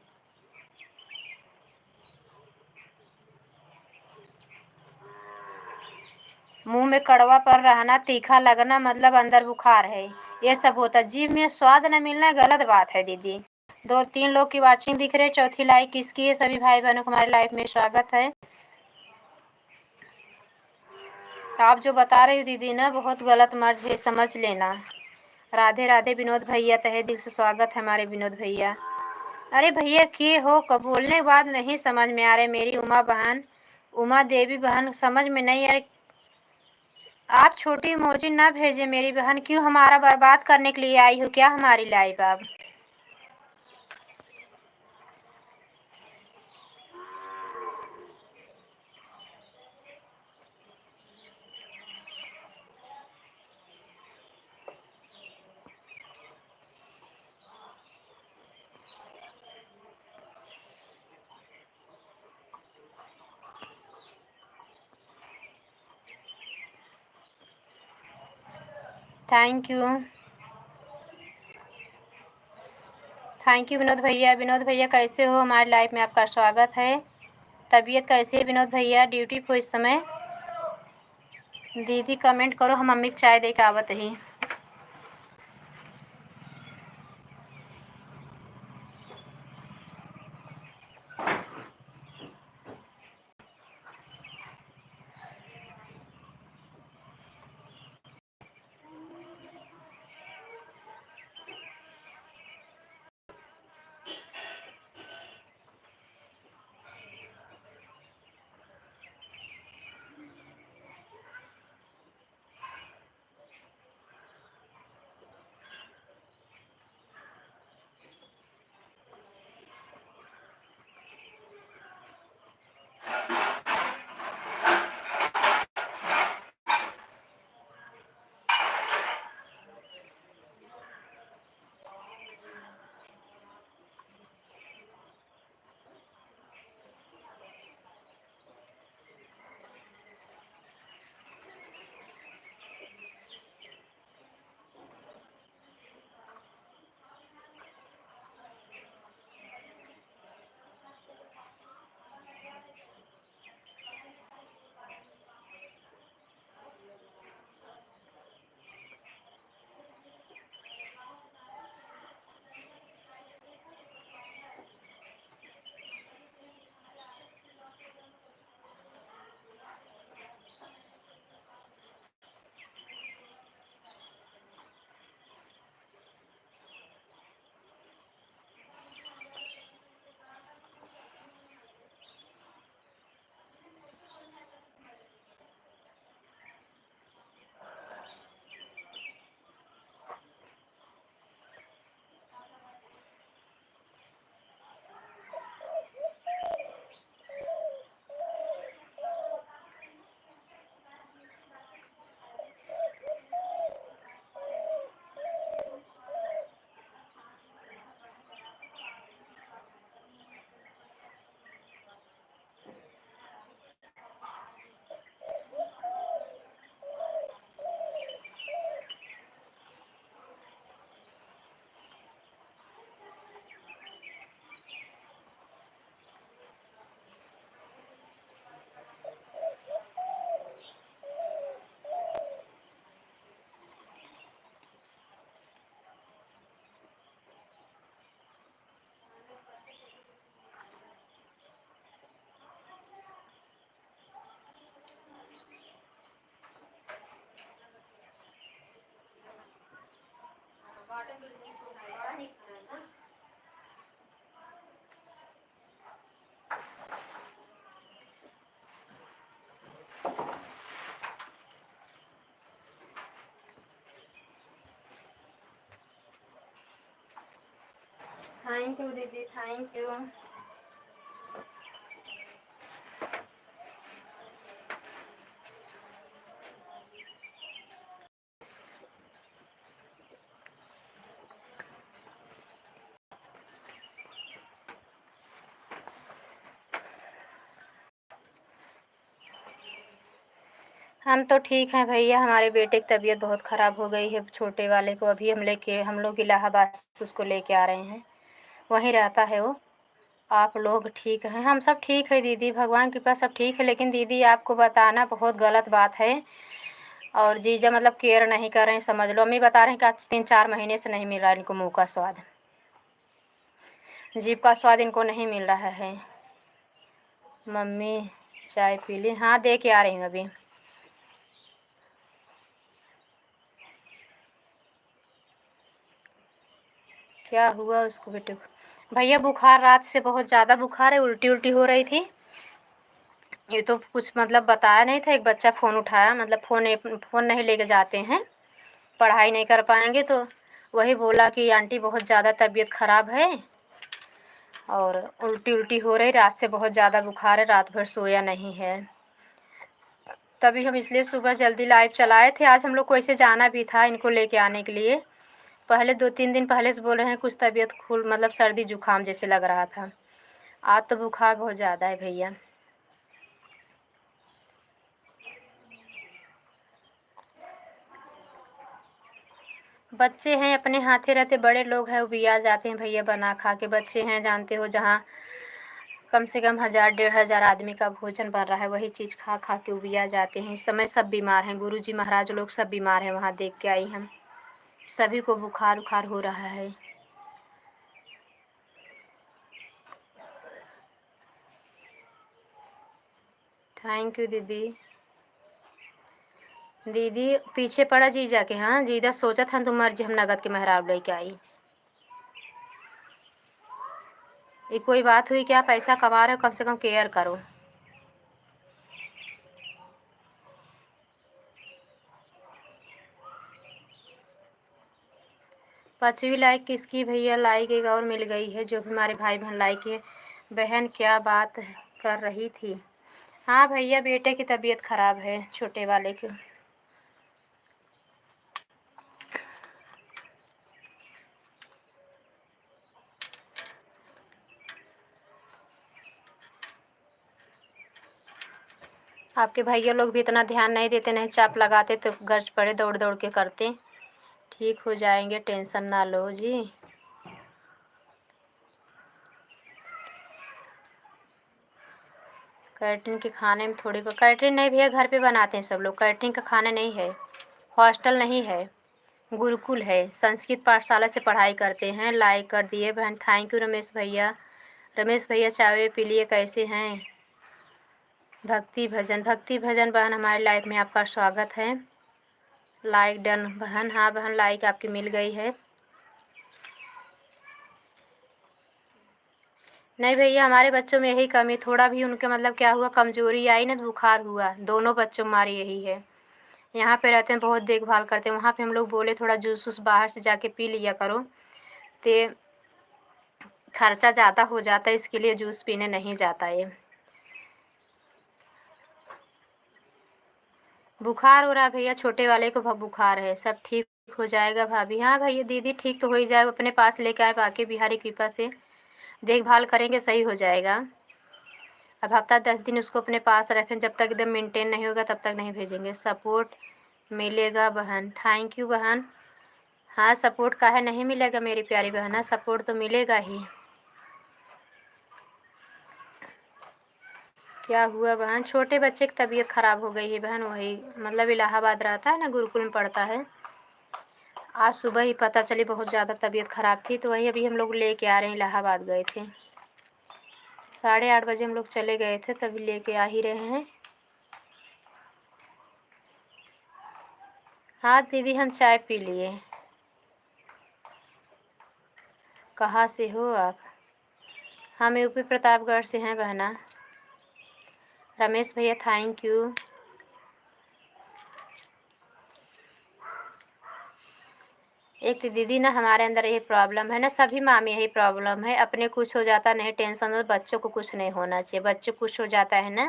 मुंह में कड़वा पर रहना, तीखा लगना मतलब अंदर बुखार है, ये सब होता। जीभ में स्वाद न मिलना गलत बात है दीदी। 2-3 लोग की वाचिंग दिख रहे, चौथी लाइक किसकी है? सभी भाई बहनों को हमारी लाइफ में स्वागत है। आप जो बता रही हो दीदी ना, बहुत गलत मर्ज है, समझ लेना। राधे राधे विनोद भैया, तहे दिल से स्वागत है हमारे विनोद भैया। अरे भैया के हो, कब बोलने के बाद नहीं समझ में आ रहे। मेरी उमा बहन, उमा देवी बहन, समझ में नहीं आ रही। आप छोटी इमोजी ना भेजे मेरी बहन। क्यों हमारा बर्बाद करने के लिए आई हो क्या हमारी लाइफ? आप thank you. Thank you Vinod भैया। विनोद भैया कैसे हो? हमारी लाइफ में आपका स्वागत है। तबीयत कैसी है विनोद भैया? ड्यूटी पे इस समय? दीदी कमेंट करो, हम मम्मी को चाय दे के आवत ही। थैंक यू दीदी, थैंक यू। हम तो ठीक हैं भैया। हमारे बेटे की तबीयत बहुत ख़राब हो गई है, छोटे वाले को। अभी हम लोग इलाहाबाद से उसको लेके आ रहे हैं, वहीं रहता है वो। आप लोग ठीक हैं? हम सब ठीक है दीदी, भगवान की कृपा सब ठीक है। लेकिन दीदी आपको बताना बहुत गलत बात है, और जीजा मतलब केयर नहीं कर रहे हैं, समझ लो। अम्मी बता रहे हैं कि आज 3-4 महीने से नहीं मिल रहा है इनको मुँह का स्वाद, जीभ का स्वाद इनको नहीं मिल रहा है। मम्मी चाय पी ली? हाँ, दे के आ रही हूँ अभी। क्या हुआ उसको बेटे को? भैया बुखार, रात से बहुत ज़्यादा बुखार है, उल्टी उल्टी हो रही थी। ये तो कुछ मतलब बताया नहीं था। एक बच्चा फ़ोन उठाया, मतलब फ़ोन नहीं लेके जाते हैं, पढ़ाई नहीं कर पाएंगे, तो वही बोला कि आंटी बहुत ज़्यादा तबीयत ख़राब है और उल्टी उल्टी हो रही, रात से बहुत ज़्यादा बुखार है, रात भर सोया नहीं है। तभी हम इसलिए सुबह जल्दी लाइव चलाए थे। आज हम लोग को ऐसे जाना भी था इनको लेके आने के लिए। पहले 2-3 दिन पहले से बोल रहे हैं कुछ तबीयत मतलब सर्दी जुकाम जैसे लग रहा था। आज तो बुखार बहुत ज़्यादा है भैया। बच्चे हैं अपने हाथे रहते, बड़े लोग हैं वो भी आ जाते हैं भैया बना खा के। बच्चे हैं जानते हो, जहाँ कम से कम 1000-1500 आदमी का भोजन बन रहा है, वही चीज़ खा खा के वो भी आ जाते हैं। इस समय सब बीमार हैं, गुरुजी महाराज लोग सब बीमार हैं। वहाँ देख के आई हम, सभी को बुखार उखार हो रहा है। थैंक यू दीदी। दीदी पीछे पड़ा जीजा के। हाँ जीजा सोचा था तुम मर्जी हम नगद के मेहराब लेके आई। ये कोई बात हुई क्या? पैसा कमा रहे हो, कम से कम केयर करो। पांचवी लाइक किसकी भैया? लाइक एक और मिल गई है, जो भी हमारे भाई बहन लाइक है। बहन क्या बात कर रही थी? हाँ भैया बेटे की तबीयत खराब है, छोटे वाले की। आपके भैया लोग भी इतना ध्यान नहीं देते, नहीं चाप लगाते तो गर्ज पड़े दौड़ दौड़ के करते। ठीक हो जाएंगे, टेंशन ना लो जी। कैटरिंग के खाने में थोड़ी कैटरिंग नहीं भैया, घर पे बनाते हैं सब लोग। कैटरिंग का खाना नहीं है, हॉस्टल नहीं है, गुरुकुल है। संस्कृत पाठशाला से पढ़ाई करते हैं। लाइक कर दिए बहन, थैंक यू रमेश भैया। रमेश भैया चाय पी लिए, कैसे हैं? भक्ति भजन बहन हमारी लाइफ में आपका स्वागत है। लाइक डन बहन। हाँ बहन लाइक आपकी मिल गई है। नहीं भैया हमारे बच्चों में यही कमी, थोड़ा भी उनके मतलब क्या हुआ, कमजोरी आई ना तो बुखार हुआ। दोनों बच्चों हमारे यही है। यहाँ पे रहते हैं, बहुत देखभाल करते हैं। वहाँ पे हम लोग बोले थोड़ा जूस वूस बाहर से जाके पी लिया करो, तो खर्चा ज़्यादा हो जाता है, इसके लिए जूस पीने नहीं जाता है। बुखार हो रहा है भैया, छोटे वाले को बुखार है। सब ठीक हो जाएगा भाभी। हाँ भैया दीदी ठीक तो हो ही जाएगा, अपने पास लेके आए, बाकी बिहारी कृपा से देखभाल करेंगे, सही हो जाएगा। अब हफ्ता 10 दिन उसको अपने पास रखें, जब तक एकदम मेंटेन नहीं होगा तब तक नहीं भेजेंगे। सपोर्ट मिलेगा बहन, थैंक यू बहन। हाँ सपोर्ट काहे नहीं मिलेगा मेरी प्यारी बहन, सपोर्ट तो मिलेगा ही। क्या हुआ बहन? छोटे बच्चे की तबीयत ख़राब हो गई है बहन, वही मतलब इलाहाबाद रहता है ना, गुरुकुल में पढ़ता है। आज सुबह ही पता चली बहुत ज़्यादा तबीयत ख़राब थी, तो वही अभी हम लोग लेके आ रहे हैं। इलाहाबाद गए थे, 8:30 बजे हम लोग चले गए थे, तभी लेके आ ही रहे हैं। हाँ दीदी हम चाय पी लिए। कहाँ से हो आप? हम यूपी प्रतापगढ़ से हैं बहना। रमेश भैया थैंक यू। एक तो दीदी ना हमारे अंदर यही प्रॉब्लम है ना, सभी माँ में यही प्रॉब्लम है, अपने कुछ हो जाता नहीं टेंशन हो, बच्चों को कुछ नहीं होना चाहिए। बच्चों को कुछ हो जाता है ना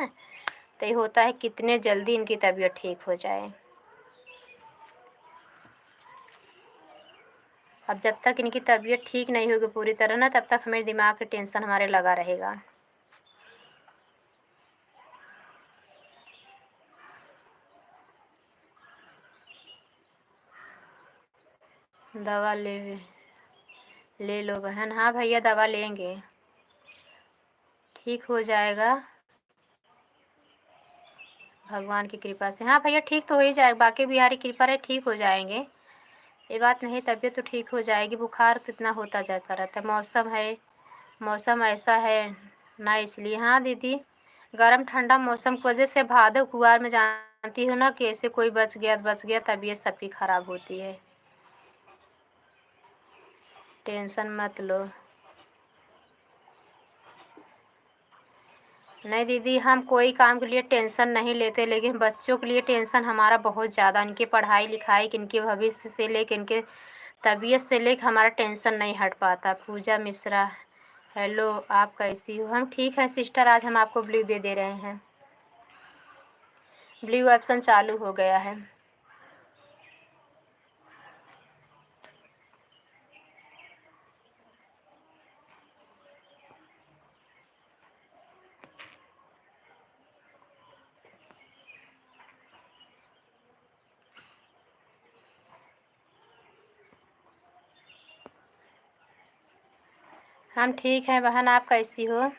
तो ये होता है कितने जल्दी इनकी तबीयत ठीक हो जाए। अब जब तक इनकी तबीयत ठीक नहीं होगी पूरी तरह ना, तब तक हमें दिमाग का टेंशन हमारे लगा रहेगा। दवा ले लो बहन। हाँ भैया दवा लेंगे, ठीक हो जाएगा भगवान की कृपा से। हाँ भैया ठीक तो हो ही जाएगा, बाकी बिहारी कृपा रहे ठीक हो जाएंगे। ये बात नहीं, तबीयत तो ठीक हो जाएगी। बुखार तो इतना होता जाता रहता है, मौसम है, मौसम ऐसा है ना, इसलिए। हाँ दीदी गर्म ठंडा मौसम की वजह से भादो कुआर में जानती हो ना, कैसे कोई बच गया, तबीयत सबकी खराब होती है। टेंशन मत लो। नहीं दीदी हम कोई काम के लिए टेंशन नहीं लेते, लेकिन बच्चों के लिए टेंशन हमारा बहुत ज़्यादा। इनकी पढ़ाई लिखाई, इनके भविष्य से लेकर इनके तबीयत से लेकर हमारा टेंशन नहीं हट पाता। पूजा मिश्रा हेलो, आप कैसी हो? हम ठीक हैं सिस्टर। आज हम आपको ब्लू दे रहे हैं, ब्लू ऑप्शन चालू हो गया है। हम ठीक हैं बहन, आप कैसी हो?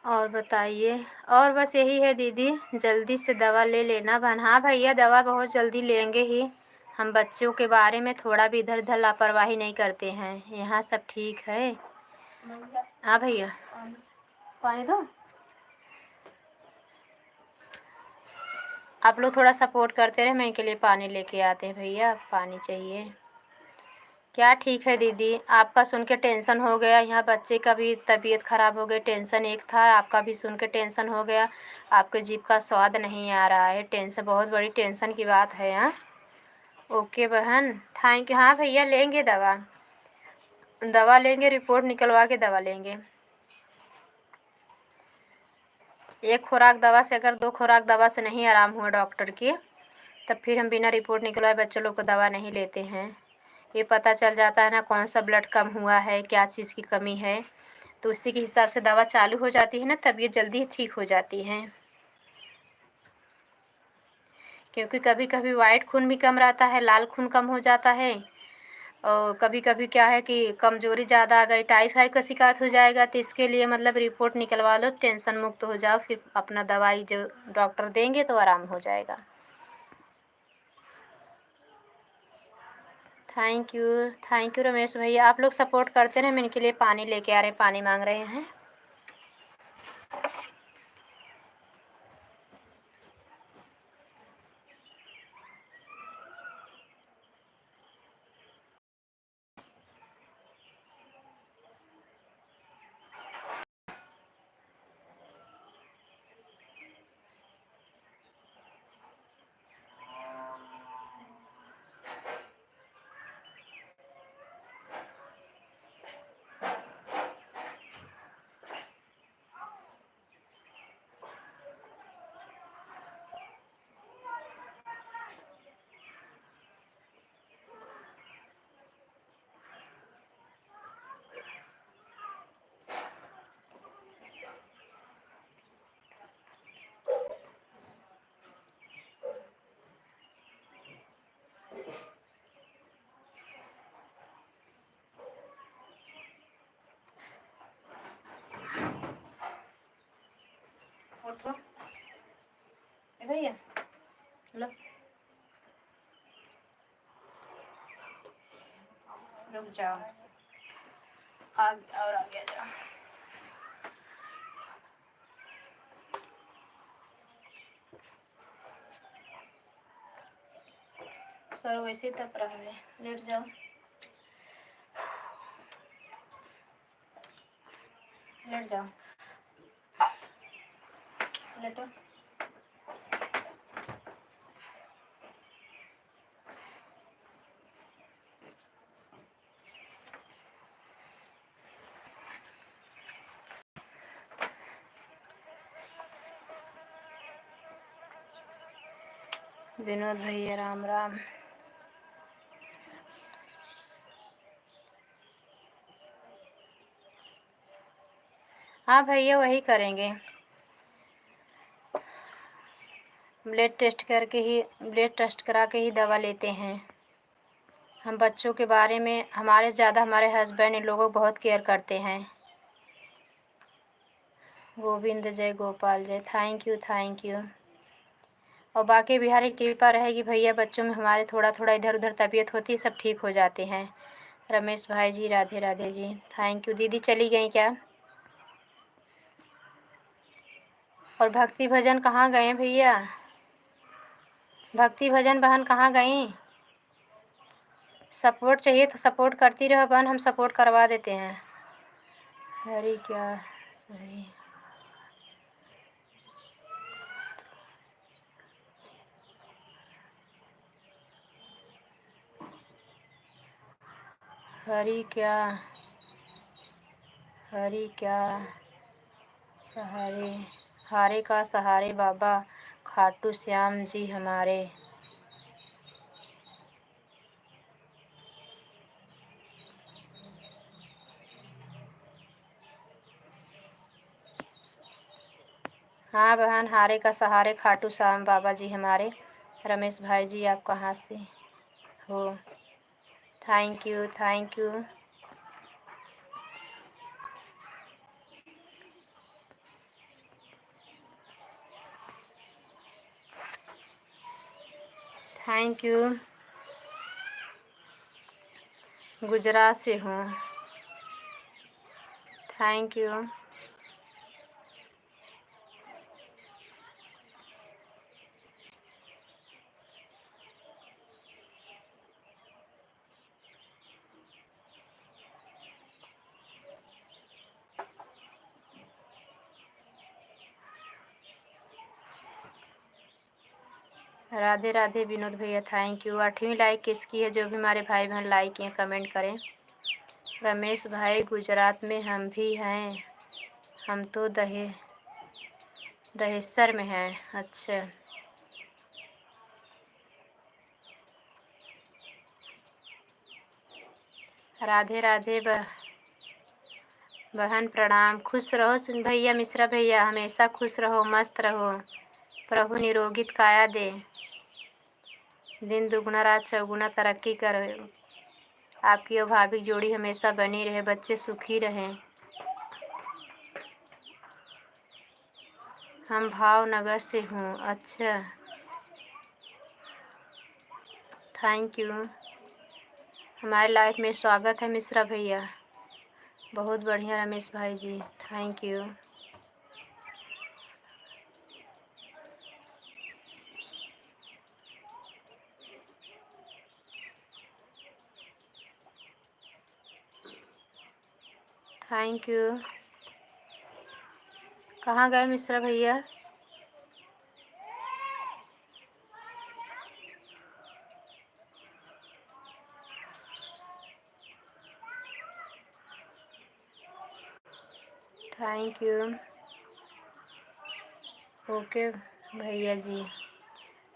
और बताइए। और बस यही है दीदी, जल्दी से दवा ले लेना बहन। हाँ भैया, दवा बहुत जल्दी लेंगे ही। हम बच्चों के बारे में थोड़ा भी इधर उधर लापरवाही नहीं करते हैं। यहाँ सब ठीक है। हाँ भैया, पानी दो। आप लोग थोड़ा सपोर्ट करते रहे, मैं इनके लिए पानी लेके आते हैं। भैया पानी चाहिए। क्या ठीक है दीदी, आपका सुन के टेंशन हो गया। यहाँ बच्चे का भी तबीयत ख़राब हो गई, टेंशन एक था, आपका भी सुन के टेंशन हो गया। आपके जीभ का स्वाद नहीं आ रहा है, टेंशन, बहुत बड़ी टेंशन की बात है। हाँ ओके बहन, थैंक यू। हाँ भैया लेंगे दवा, दवा लेंगे, रिपोर्ट निकलवा के दवा लेंगे। एक खुराक दवा से, अगर 2 खुराक दवा से नहीं आराम हुआ डॉक्टर की, तब फिर हम बिना रिपोर्ट निकलवाए बच्चे लोग को दवा नहीं लेते हैं। ये पता चल जाता है ना कौन सा ब्लड कम हुआ है, क्या चीज़ की कमी है, तो उसी के हिसाब से दवा चालू हो जाती है ना, तब ये जल्दी ठीक हो जाती है। क्योंकि कभी कभी वाइट खून भी कम रहता है, लाल खून कम हो जाता है। और कभी कभी क्या है कि कमज़ोरी ज़्यादा आ गई, टाइफाइड का शिकायत हो जाएगा, तो इसके लिए मतलब रिपोर्ट निकलवा लो, टेंशन मुक्त हो जाओ, फिर अपना दवाई जो डॉक्टर देंगे तो आराम हो जाएगा। थैंक यू रमेश भैया, आप लोग सपोर्ट करते रहे। मैं इनके लिए पानी लेके आ रहे हैं, पानी मांग रहे हैं। उठो भैया, लो रुक जाओ, और आगे आ जाओ। सर वैसे तक रहा है, लेट जाओ, लेट जाओ, लेटो। विनोद भैया राम राम। हाँ भैया वही करेंगे, ब्लड टेस्ट करा के ही दवा लेते हैं। हम बच्चों के बारे में हमारे ज़्यादा हमारे हस्बैंड इन लोगों को बहुत केयर करते हैं। गोविंद जय गोपाल जय, थैंक यू। और बाकी बिहारी की कृपा रहेगी भैया, बच्चों में हमारे थोड़ा थोड़ा इधर उधर तबीयत होती है, सब ठीक हो जाते हैं। रमेश भाई जी राधे राधे जी, थैंक यू। दीदी चली गई क्या? और भक्ति भजन कहाँ गए भैया? भक्ति भजन बहन कहाँ गई? सपोर्ट चाहिए तो सपोर्ट करती रहो बहन, हम सपोर्ट करवा देते हैं। हरी क्या सही, हरी क्या सहारे, हारे का सहारे बाबा खाटू श्याम जी हमारे। हाँ बहन, हारे का सहारे खाटू श्याम बाबा जी हमारे। रमेश भाई जी आप कहाँ से हो? Thank you, thank you. Thank you. Gujarat से हूँ। Thank you. राधे राधे विनोद भैया, थैंक यू। 8वीं लाइक किसकी है? जो भी हमारे भाई बहन लाइक हैं कमेंट करें। रमेश भाई, गुजरात में हम भी हैं। हम तो दहेसर में हैं। अच्छा। राधे राधे बहन प्रणाम। खुश रहो सुन भैया, मिश्रा भैया, हमेशा खुश रहो, मस्त रहो। प्रभु निरोगित काया दे। दिन दुगुना रात चौगुना तरक्की कर। आपकी और भाभी की जोड़ी हमेशा बनी रहे, बच्चे सुखी रहें। हम भावनगर से हूँ। अच्छा, थैंक यू। हमारे लाइफ में स्वागत है मिश्रा भैया। बहुत बढ़िया रमेश भाई जी, थैंक यू। Thank you. कहाँ गए मिश्रा भैया? Thank you. ओके भैया जी।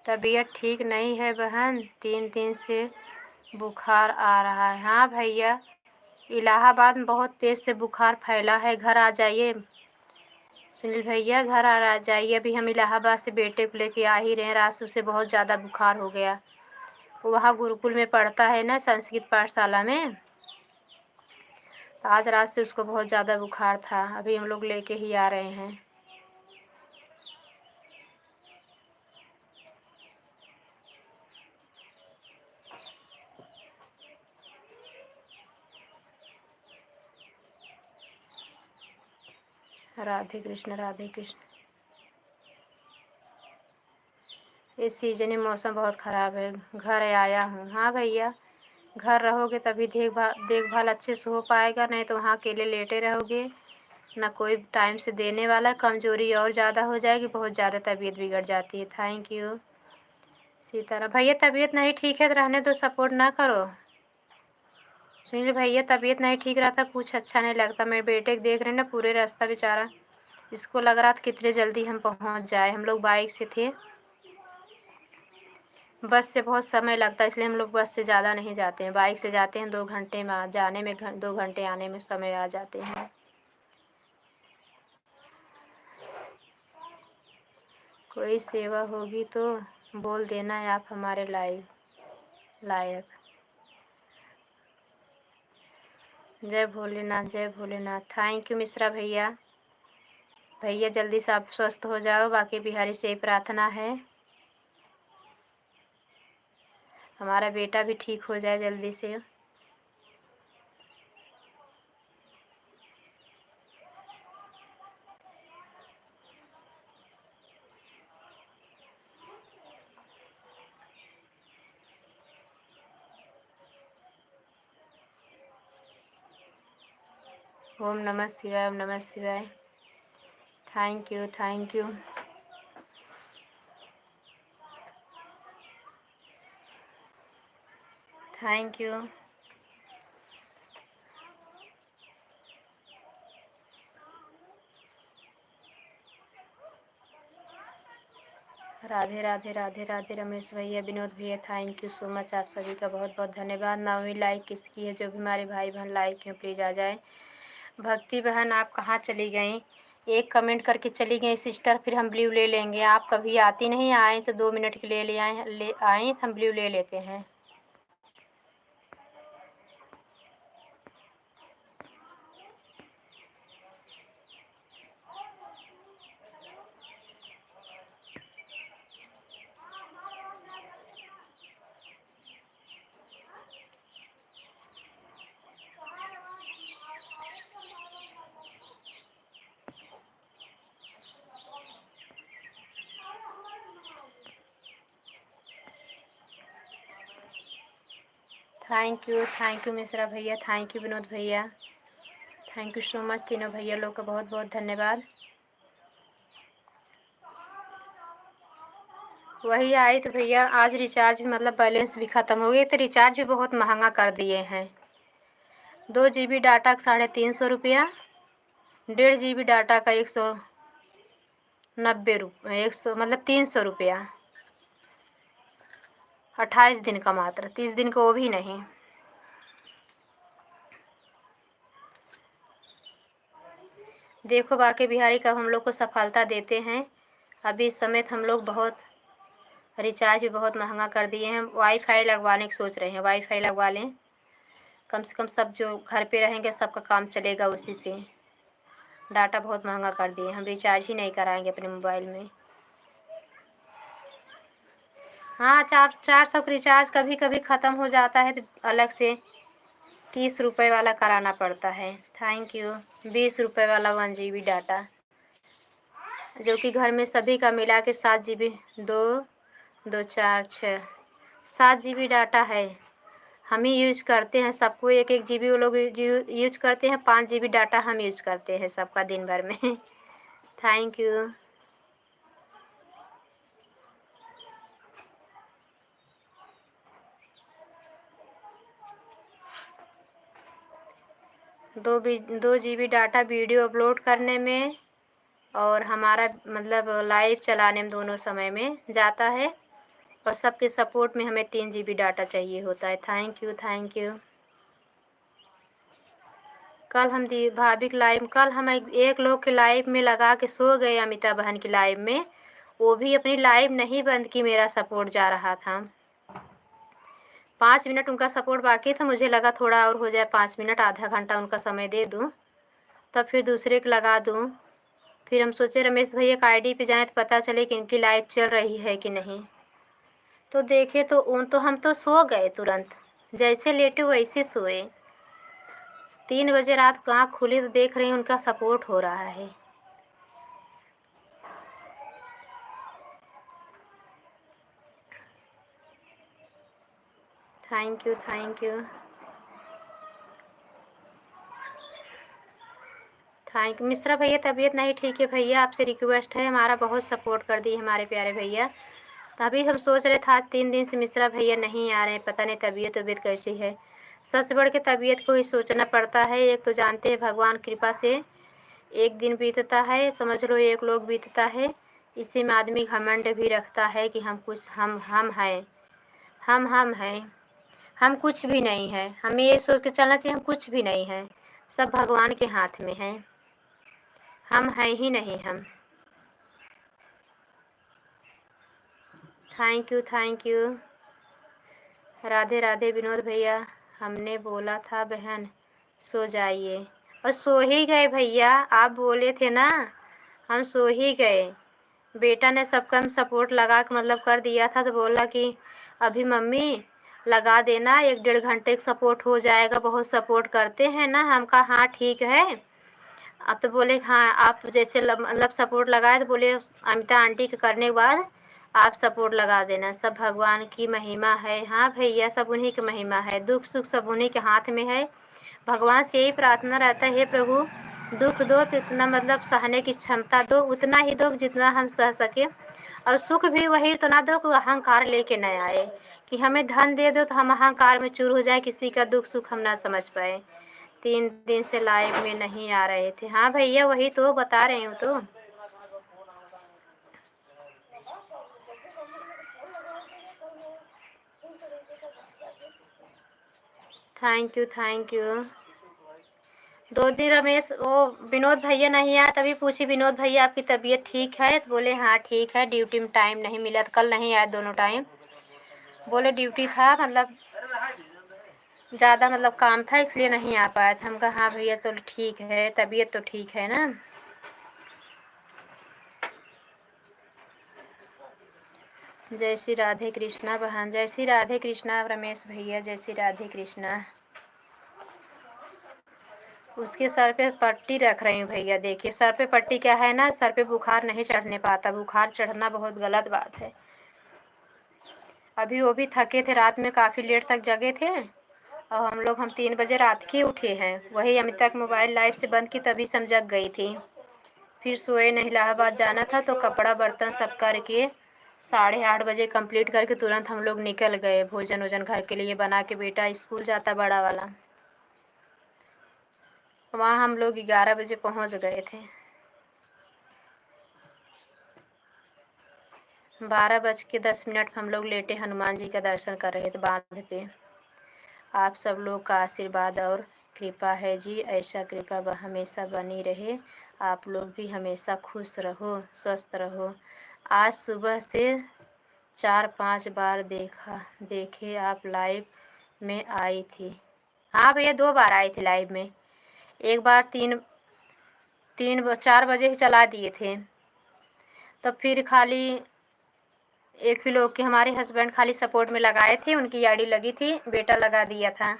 तबीयत ठीक नहीं है बहन, 3 दिन से बुखार आ रहा है। हाँ भैया, इलाहाबाद में बहुत तेज़ से बुखार फैला है। घर आ जाइए सुनील भैया, घर आ जाइए। अभी हम इलाहाबाद से बेटे को लेके आ ही रहे हैं। रात से उसे बहुत ज़्यादा बुखार हो गया। वो वहाँ गुरुकुल में पढ़ता है ना, संस्कृत पाठशाला में। तो आज रात से उसको बहुत ज़्यादा बुखार था। अभी हम लोग लेके ही आ रहे हैं। राधे कृष्ण, राधे कृष्ण। इस सीजन में मौसम बहुत ख़राब है। घर आया हूँ। हाँ भैया, घर रहोगे तभी देखभाल अच्छे से हो पाएगा, नहीं तो वहाँ अकेले लेटे रहोगे, ना कोई टाइम से देने वाला। कमज़ोरी और ज़्यादा हो जाएगी, बहुत ज़्यादा तबीयत बिगड़ जाती है। थैंक यू सीताराम भैया। तबीयत नहीं ठीक है तो रहने दो, सपोर्ट ना करो। सुनील भैया, तबीयत नहीं ठीक रहा था, कुछ अच्छा नहीं लगता। मेरे बेटे को देख रहे हैं ना, पूरे रास्ता बेचारा, इसको लग रहा था कितने जल्दी हम पहुँच जाए। हम लोग बाइक से थे, बस से बहुत समय लगता है, इसलिए हम लोग बस से ज़्यादा नहीं जाते हैं। बाइक से जाते हैं, 2 घंटे में जाने में 2 घंटे आने में समय आ जाते हैं। कोई सेवा होगी तो बोल देना, आप हमारे लायक। जय भोलेनाथ, जय भोलेनाथ। थैंक यू मिश्रा भैया। भैया जल्दी से आप स्वस्थ हो जाओ, बाकी बिहारी से प्रार्थना है हमारा बेटा भी ठीक हो जाए जल्दी से। ओम नमः शिवाय, ओम नमः शिवाय। Thank you, thank you. Thank you. Radhe Radhe, Radhe Radhe Ramesh भैया, विनोद भैया, थैंक यू सो मच। आप सभी का बहुत बहुत धन्यवाद। 9वीं लाइक किसकी है? जो भी हमारे भाई बहन लाइक हैं प्लीज़ आ जाए। भक्ति बहन, आप कहाँ चली गई? एक कमेंट करके चली गई सिस्टर, फिर हम ब्लू ले लेंगे। आप कभी आती नहीं, आए तो 2 मिनट के लिए ले आए तो हम ब्लू ले लेते हैं। थैंक यू मिश्रा भैया, थैंक यू विनोद भैया, थैंक यू सो मच तीनों भैया लोग का बहुत बहुत धन्यवाद। वही आई तो भैया आज रिचार्ज भी मतलब बैलेंस भी ख़त्म हो गया, तो रिचार्ज भी बहुत महंगा कर दिए हैं। 2 GB डाटा का 350 रुपया, 1.5 GB डाटा का 190 रुपये, 100 मतलब 300 रुपया, 28 दिन का मात्र, 30 दिन का वो भी नहीं। देखो बाकी बिहारी कब हम लोग को सफलता देते हैं। अभी इस समय हम लोग बहुत रिचार्ज भी बहुत महंगा कर दिए हैं। वाईफाई लगवाने की सोच रहे हैं, वाईफाई लगवा लें, कम से कम सब जो घर पे रहेंगे सबका काम चलेगा उसी से। डाटा बहुत महंगा कर दिए, हम रिचार्ज ही नहीं कराएंगे अपने मोबाइल में। हाँ 400 का रिचार्ज कभी कभी ख़त्म हो जाता है तो अलग से 30 रुपये वाला कराना पड़ता है। Thank you. 20 रुपये वाला 1 GB डाटा, जो कि घर में सभी का मिला के 7 GB, 2 4 6 7 GB डाटा है। हम ही यूज करते हैं, सबको 1 GB वो लोग यूज करते हैं, 5 GB डाटा हम यूज करते हैं सबका दिन भर में। Thank you. दो GB डाटा वीडियो अपलोड करने में और हमारा मतलब लाइव चलाने में दोनों समय में जाता है, और सबके सपोर्ट में हमें 3 GB डाटा चाहिए होता है। Thank you, thank you. कल हम भाभी की लाइव, कल हम एक लोग के लाइव में लगा के सो गए, अमिता बहन की लाइव में, वो भी अपनी लाइव नहीं बंद की, मेरा सपोर्ट जा रहा था। 5 मिनट उनका सपोर्ट बाकी था, मुझे लगा थोड़ा और हो जाए, 5 मिनट आधा घंटा उनका समय दे दूँ तब फिर दूसरे को लगा दूँ। फिर हम सोचे रमेश भैया का ID पे जाएँ तो पता चले कि इनकी लाइव चल रही है कि नहीं। तो देखे तो हम तो सो गए तुरंत, जैसे लेटे वैसे सोए। 3 बजे रात को आँख खुली तो देख रही हूँ उनका सपोर्ट हो रहा है। Thank you, thank you, thank you. Mishra भैया तबीयत नहीं ठीक है भैया, आपसे रिक्वेस्ट है, हमारा बहुत सपोर्ट कर दी हमारे प्यारे भैया। तभी हम सोच रहे था 3 दिन से मिश्रा भैया नहीं आ रहे हैं, पता नहीं तबीयत कैसी है। सच बढ़ के तबीयत को ही सोचना पड़ता है। एक तो जानते हैं भगवान कृपा से एक दिन बीतता है, समझ लो एक लोग बीतता है, इसी में आदमी घमंड भी रखता है कि हम कुछ हम हैं, हम हैं। हम कुछ भी नहीं है, हमें ये सोच के चलना चाहिए हम कुछ भी नहीं है, सब भगवान के हाथ में है, हम हैं ही नहीं हम। Thank you, thank you. Radhe Radhe Vinod भैया, हमने बोला था बहन सो जाइए, और सो ही गए भैया, आप बोले थे ना, हम सो ही गए। बेटा ने सबका हम सपोर्ट लगा के मतलब कर दिया था, तो बोला कि अभी मम्मी लगा देना, 1 डेढ़ घंटे का सपोर्ट हो जाएगा, बहुत सपोर्ट करते हैं ना। हम कहा हाँ ठीक है। अब तो बोले हाँ आप जैसे मतलब सपोर्ट लगाए, तो बोले अमिता आंटी के करने के बाद आप सपोर्ट लगा देना, सब भगवान की महिमा है। हाँ भैया सब उन्हीं की महिमा है, दुख सुख सब उन्हीं के हाथ में है। भगवान से यही प्रार्थना रहता है, हे प्रभु दुख दो तो इतना मतलब सहने की क्षमता दो, उतना ही दो जितना हम सह सके, और सुख भी वही उतना दो कि अहंकार लेके न आए, कि हमें धन दे दो तो हम अहंकार में चूर हो जाए, किसी का दुख सुख हम ना समझ पाए। 3 दिन से लाइव में नहीं आ रहे थे। हाँ भैया वही तो बता रही हूँ तो। Thank you, thank you. 2 दिन रमेश वो विनोद भैया नहीं आया, तभी पूछी विनोद भैया आपकी तबीयत ठीक है, तो बोले हाँ ठीक है, ड्यूटी में टाइम नहीं मिला, तो कल नहीं आया दोनों टाइम, बोले ड्यूटी था मतलब ज़्यादा मतलब काम था इसलिए नहीं आ पाया था। हम कहा हाँ भैया तो ठीक है, तबीयत तो ठीक है ना। जय श्री राधे कृष्णा बहन, जय श्री राधे कृष्णा रमेश भैया, जय श्री राधे कृष्णा। उसके सर पे पट्टी रख रही हूँ भैया, देखिए सर पे पट्टी क्या है ना, सर पे बुखार नहीं चढ़ने पाता, बुखार चढ़ना बहुत गलत बात है। अभी वो भी थके थे, रात में काफ़ी लेट तक जगे थे, और हम 3 बजे रात के उठे हैं। वही अमिता का मोबाइल लाइट से बंद की तभी से हम जग गई थी। फिर सोए नहीं, इलाहाबाद जाना था तो कपड़ा बर्तन सब करके 8:30 बजे कंप्लीट करके तुरंत हम लोग निकल गए भोजन वोजन घर के लिए बना के। बेटा स्कूल जाता बड़ा वाला, वहाँ हम लोग 11 बजे पहुँच गए थे। 12:10 हम लोग लेटे हनुमान जी का दर्शन कर रहे थे बांध पे। आप सब लोग का आशीर्वाद और कृपा है जी, ऐसा कृपा हमेशा बनी रहे। आप लोग भी हमेशा खुश रहो, स्वस्थ रहो। आज सुबह से 4-5 बार देखे आप लाइव में आई थी। हाँ भैया 2 बार आई थी लाइव में। एक बार 4 बजे ही चला दिए थे, तो फिर खाली एक ही लोग के हमारे हस्बैंड खाली सपोर्ट में लगाए थे, उनकी आईडी लगी थी, बेटा लगा दिया था।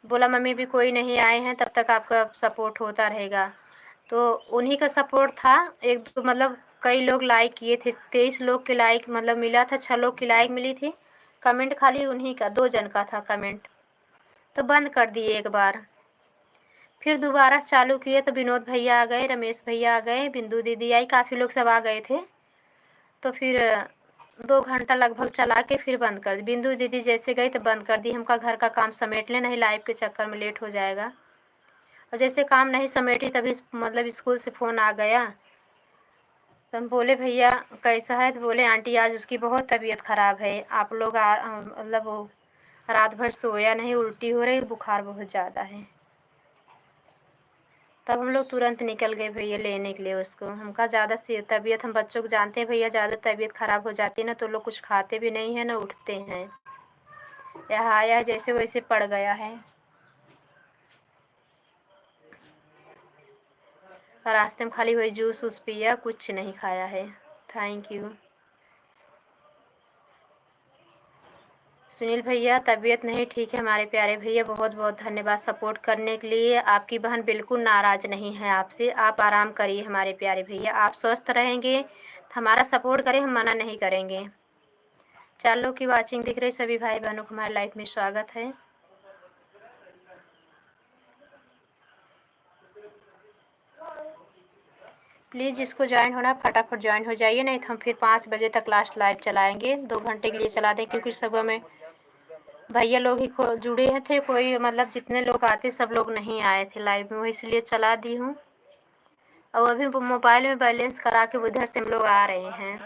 बोला मम्मी भी कोई नहीं आए हैं तब तक आपका सपोर्ट होता रहेगा, तो उन्हीं का सपोर्ट था। एक तो मतलब कई लोग लाइक किए थे, 23 लोग के लाइक मतलब मिला था, 6 लोग की लाइक मिली थी। कमेंट खाली उन्हीं का 2 जन का था कमेंट, तो बंद कर दिए एक बार। फिर दोबारा चालू किए तो विनोद भैया आ गए, रमेश भैया आ गए, बिंदु दीदी आई, काफ़ी लोग सब आ गए थे। तो फिर 2 घंटा लगभग चला के फिर बंद कर दी। बिंदु दीदी जैसे गई तो बंद कर दी। हमका घर का काम समेट ले, नहीं लाइव के चक्कर में लेट हो जाएगा। और जैसे काम नहीं समेटी तभी मतलब स्कूल से फ़ोन आ गया, तो हम बोले भैया कैसा है, तो बोले आंटी आज उसकी बहुत तबीयत ख़राब है। आप लोग मतलब वो रात भर सोया नहीं, उल्टी हो रही, बुखार बहुत ज़्यादा है। तब हम लोग तुरंत निकल गए भैया लेने के लिए उसको। हमका ज़्यादा सी तबीयत, हम बच्चों को जानते हैं भैया, ज़्यादा तबीयत ख़राब हो जाती है ना तो लोग कुछ खाते भी नहीं है ना उठते हैं। यहाँ आया जैसे वैसे पड़ गया है। और रास्ते में खाली वही जूस वूस पिया, कुछ नहीं खाया है। थैंक यू सुनील भैया, तबीयत नहीं ठीक है हमारे प्यारे भैया, बहुत बहुत धन्यवाद सपोर्ट करने के लिए। आपकी बहन बिल्कुल नाराज़ नहीं है आपसे, आप आराम करिए हमारे प्यारे भैया। आप स्वस्थ रहेंगे तो हमारा सपोर्ट करें, हम मना नहीं करेंगे। 4 लोग की वाचिंग दिख रही, सभी भाई बहनों को हमारे लाइफ में स्वागत है। प्लीज़ जिसको ज्वाइन होना फटाफट ज्वाइन हो जाइए, नहीं तो हम फिर 5 बजे तक लास्ट लाइव चलाएँगे। 2 घंटे के लिए चला दें, क्योंकि सुबह में भैया लोग ही जुड़े थे, कोई मतलब जितने लोग आते सब लोग नहीं आए थे लाइव में, वो इसलिए चला दी हूँ। और अभी मोबाइल में बैलेंस करा के उधर से हम लोग आ रहे हैं।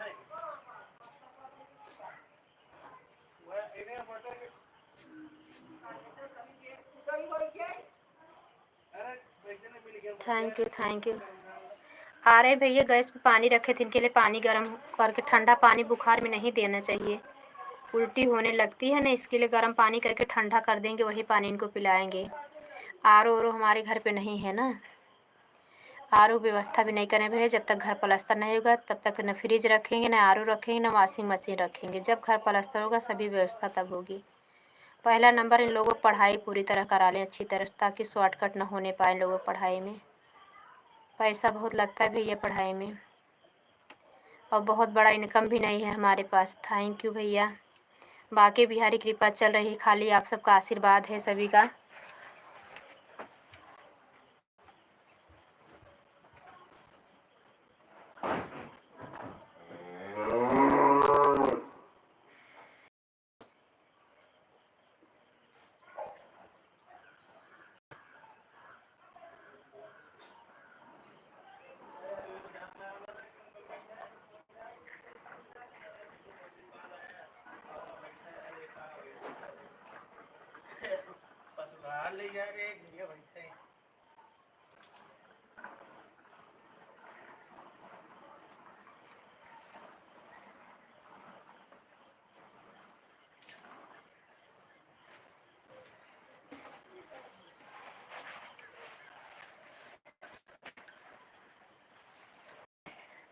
Thank you. आ रहे भैया, गैस पे पानी रखे थे, इनके लिए पानी गर्म करके, ठंडा पानी बुखार में नहीं देना चाहिए, उल्टी होने लगती है ना, इसके लिए गर्म पानी करके ठंडा कर देंगे, वही पानी इनको पिलाएंगे। आर ओ हमारे घर पे नहीं है ना, आर व्यवस्था भी नहीं करें भैया। जब तक घर पलस्तर नहीं होगा तब तक न फ्रिज रखेंगे, न आर रखेंगे, न वॉशिंग मशीन रखेंगे। जब घर पलस्तर होगा सभी व्यवस्था तब होगी। पहला नंबर इन लोगों को पढ़ाई पूरी तरह करा लें अच्छी तरह, ताकि शॉर्टकट न होने पाए इन लोगों को पढ़ाई में। पैसा बहुत लगता है भैया पढ़ाई में, और बहुत बड़ा इनकम भी नहीं है हमारे पास। थैंक यू भैया। बाकी बिहारी कृपा चल रही, खाली आप सबका आशीर्वाद है सभी का।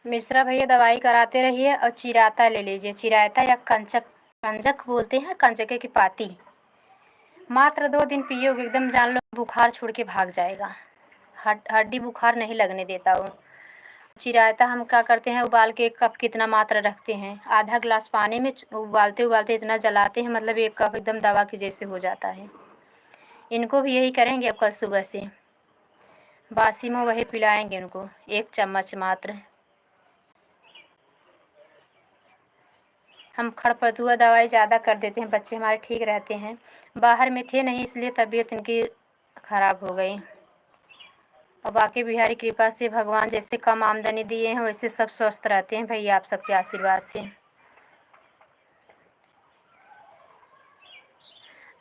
मिश्रा भैया दवाई कराते रहिए और चिराता ले लीजिए, चिराता या कंजक बोलते हैं, कंजके की पाती। मात्र 2 दिन पियोगे एकदम जान लो बुखार छोड़ के भाग जाएगा। हड्डी बुखार नहीं लगने देता वो। चिरायता हम क्या करते हैं, उबाल के 1 कप कितना मात्रा रखते हैं, आधा ग्लास पानी में उबालते उबालते इतना जलाते हैं, मतलब 1 कप एकदम दवा के जैसे हो जाता है। इनको भी यही करेंगे अब कल सुबह से, बासी में वही पिलाएंगे उनको 1 चम्मच मात्र। हम खरपतुआ दवाई ज़्यादा कर देते हैं, बच्चे हमारे ठीक रहते हैं। बाहर में थे नहीं इसलिए तबीयत इनकी ख़राब हो गई। और बाकी बिहारी कृपा से भगवान जैसे कम आमदनी दिए हैं वैसे सब स्वस्थ रहते हैं भैया, आप सबके आशीर्वाद से।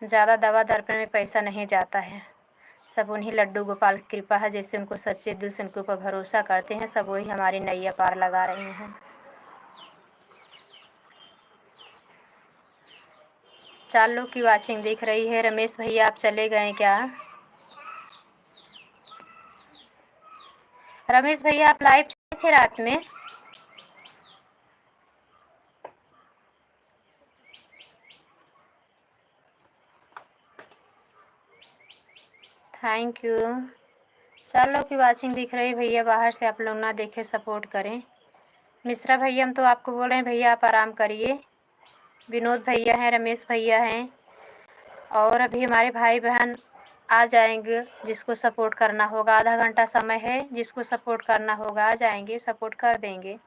ज़्यादा दवा दर्पण में पैसा नहीं जाता है, सब उन्हीं लड्डू गोपाल की कृपा है, जैसे उनको सच्चे दिल से उनके ऊपर भरोसा करते हैं सब वही हमारी नैया पार लगा रहे हैं। चार लोग की वाचिंग दिख रही है। रमेश भैया आप चले गए क्या? रमेश भैया आप लाइव थे रात में? Thank you. 4 लोग की वाचिंग दिख रही भैया, बाहर से आप लोग ना देखें, सपोर्ट करें। मिश्रा भैया हम तो आपको बोल रहे हैं भैया आप आराम करिए। विनोद भैया हैं, रमेश भैया हैं, और अभी हमारे भाई बहन आ जाएंगे। जिसको सपोर्ट करना होगा, आधा घंटा समय है, जिसको सपोर्ट करना होगा आ जाएंगे, सपोर्ट कर देंगे।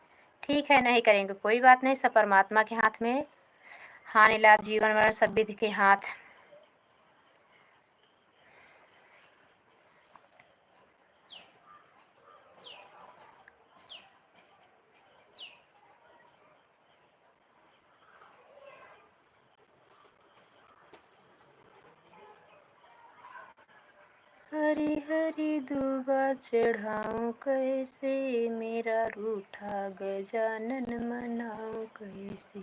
ठीक है, नहीं करेंगे कोई बात नहीं, सब परमात्मा के हाथ में। हानि लाभ जीवन मरण सब विधि के हाथ। हरी हरी दूबा चढ़ाऊं कैसे, मेरा रूठा गजानन मनाऊं कैसे।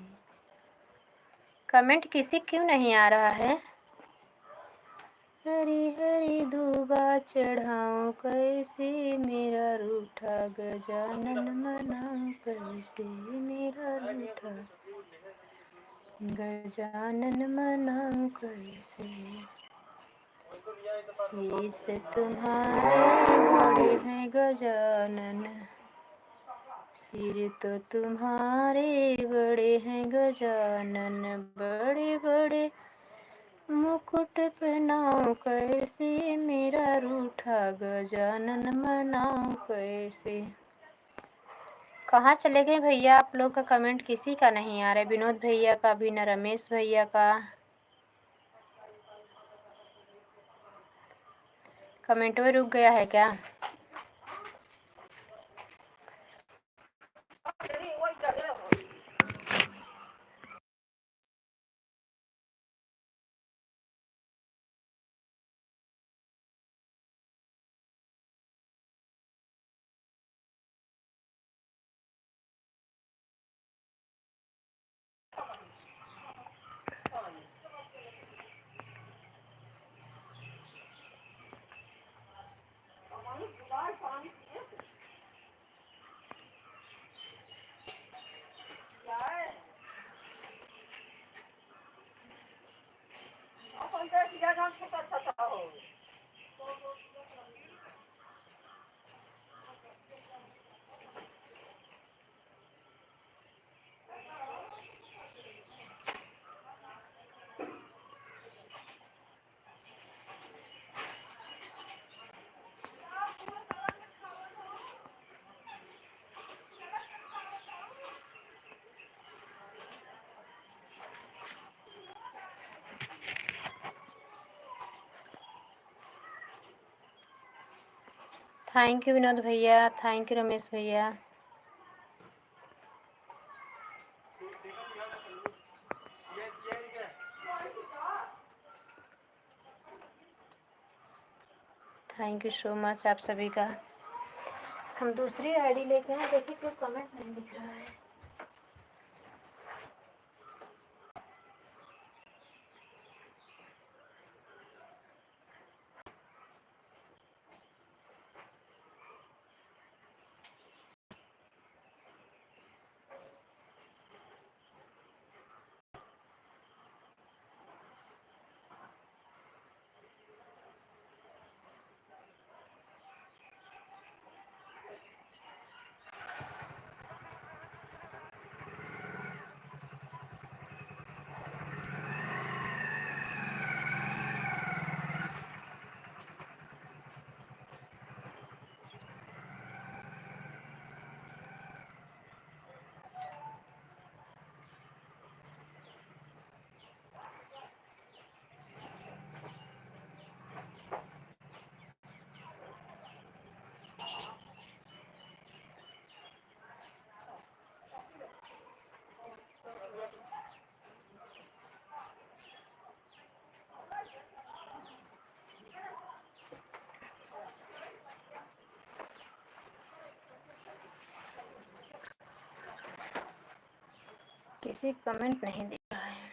कमेंट किसी क्यों नहीं आ रहा है? हरी हरी दूबा चढ़ाऊं कैसे, मेरा रूठा गजानन मनाऊं कैसे, मेरा रूठा गजानन मनाऊं कैसे। शीश तुम्हारे बड़े हैं गजानन, सिर तो तुम्हारे बड़े हैं गजानन, बड़े बड़े मुकुट पहनाऊं कैसे, मेरा रूठा गजानन मनाऊं कैसे। कहाँ चले गए भैया आप लोग का कमेंट किसी का नहीं आ रहा है, विनोद भैया का भी न रमेश भैया का। कमेंट में रुक गया है क्या? थैंक यू विनोद भैया, थैंक यू रमेश भैया। थैंक यू सो मच आप सभी का। हम दूसरी आईडी लेके हैं, देखिए कोई कमेंट नहीं दिख रहा है। किसी कमेंट नहीं दिख रहा है।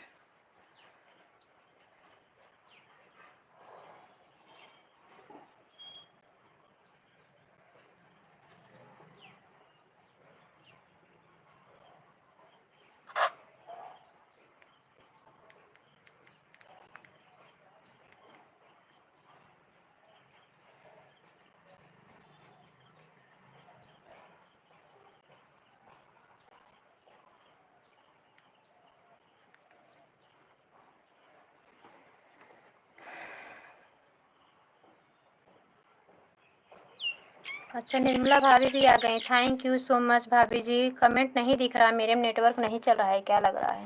अच्छा, निर्मला भाभी भी आ गई। थैंक यू सो मच भाभी जी। कमेंट नहीं दिख रहा, मेरे में नेटवर्क नहीं चल रहा है क्या, लग रहा है।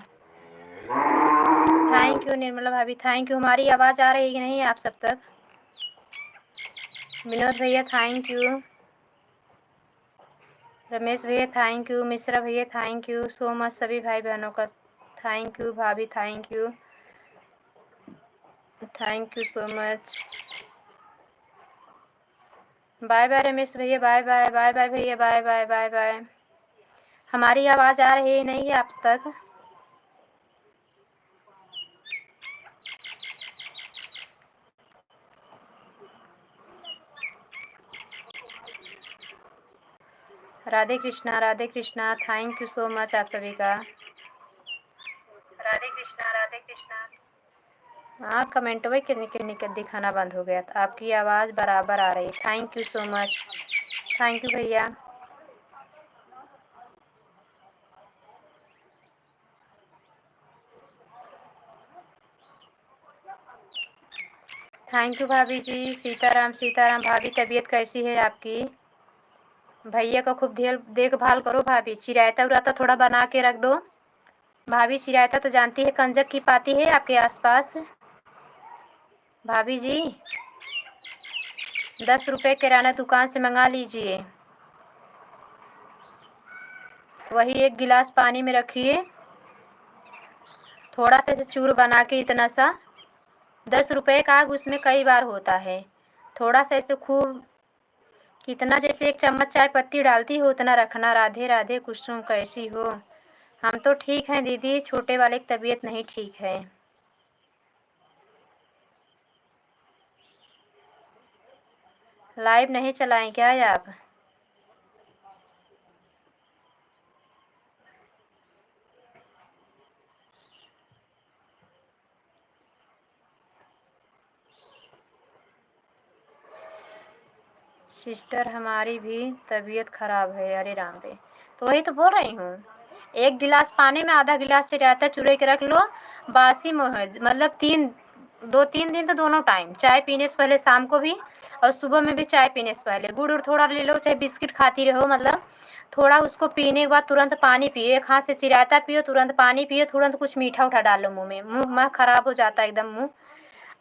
थैंक यू निर्मला भाभी, थैंक यू। हमारी आवाज़ आ रही है कि नहीं आप सब तक? विनोद भैया थैंक यू। रमेश भैया थैंक यू। मिश्रा भैया थैंक यू सो मच। सभी भाई बहनों का थैंक यू। भाभी thank you, thank you so much. Bye bye Ramesh भैया, बाय बाय, बाय बाय भैया, बाय बाय, बाय बाय। हमारी आवाज़ आ रही है नहीं आप तक? Radhe Krishna, Radhe Krishna, thank you so much आप सभी का। राधे कृष्णा, राधे कृष्णा। हाँ, कमेंट में किन्नी दिखाना बंद हो गया था। आपकी आवाज़ बराबर आ रही है। Thank you so much, thank you भैया। थैंक यू भाभी जी। सीताराम सीताराम। भाभी तबीयत कैसी है आपकी? भैया का खूब देखभाल करो भाभी। चिरायता उराता थोड़ा बना के रख दो भाभी। चिरायता तो जानती है कंजक की पाती है आपके आसपास। भाभी जी 10 रुपये किराना दुकान से मंगा लीजिए। वही 1 गिलास पानी में रखिए, थोड़ा सा चूर बना के, इतना सा 10 रुपये का उसमें कई बार होता है। थोड़ा सा ऐसे खूब, कितना जैसे 1 चम्मच चाय पत्ती डालती हो उतना रखना। राधे राधे। कुसुम कैसी हो? हम तो ठीक हैं दीदी, छोटे वाले की तबीयत नहीं ठीक है। लाइव नहीं चलाएं क्या आप? सिस्टर हमारी भी तबीयत खराब है। अरे राम रे, तो वही तो बोल रही हूँ। 1 गिलास पानी में आधा गिलास चिराता चुरे के रख लो। बासी मतलब 2-3 दिन तो दोनों टाइम, चाय पीने से पहले शाम को भी और सुबह में भी चाय पीने से पहले गुड़ थोड़ा ले लो, चाहे बिस्किट खाती रहो, मतलब थोड़ा उसको पीने के बाद तुरंत पानी पियो। 1 हाथ से चिराता पियो, तुरंत पानी पियो, तुरंत कुछ मीठा उठा डालो मुँह में। मुँह खराब हो जाता है एकदम मुँह,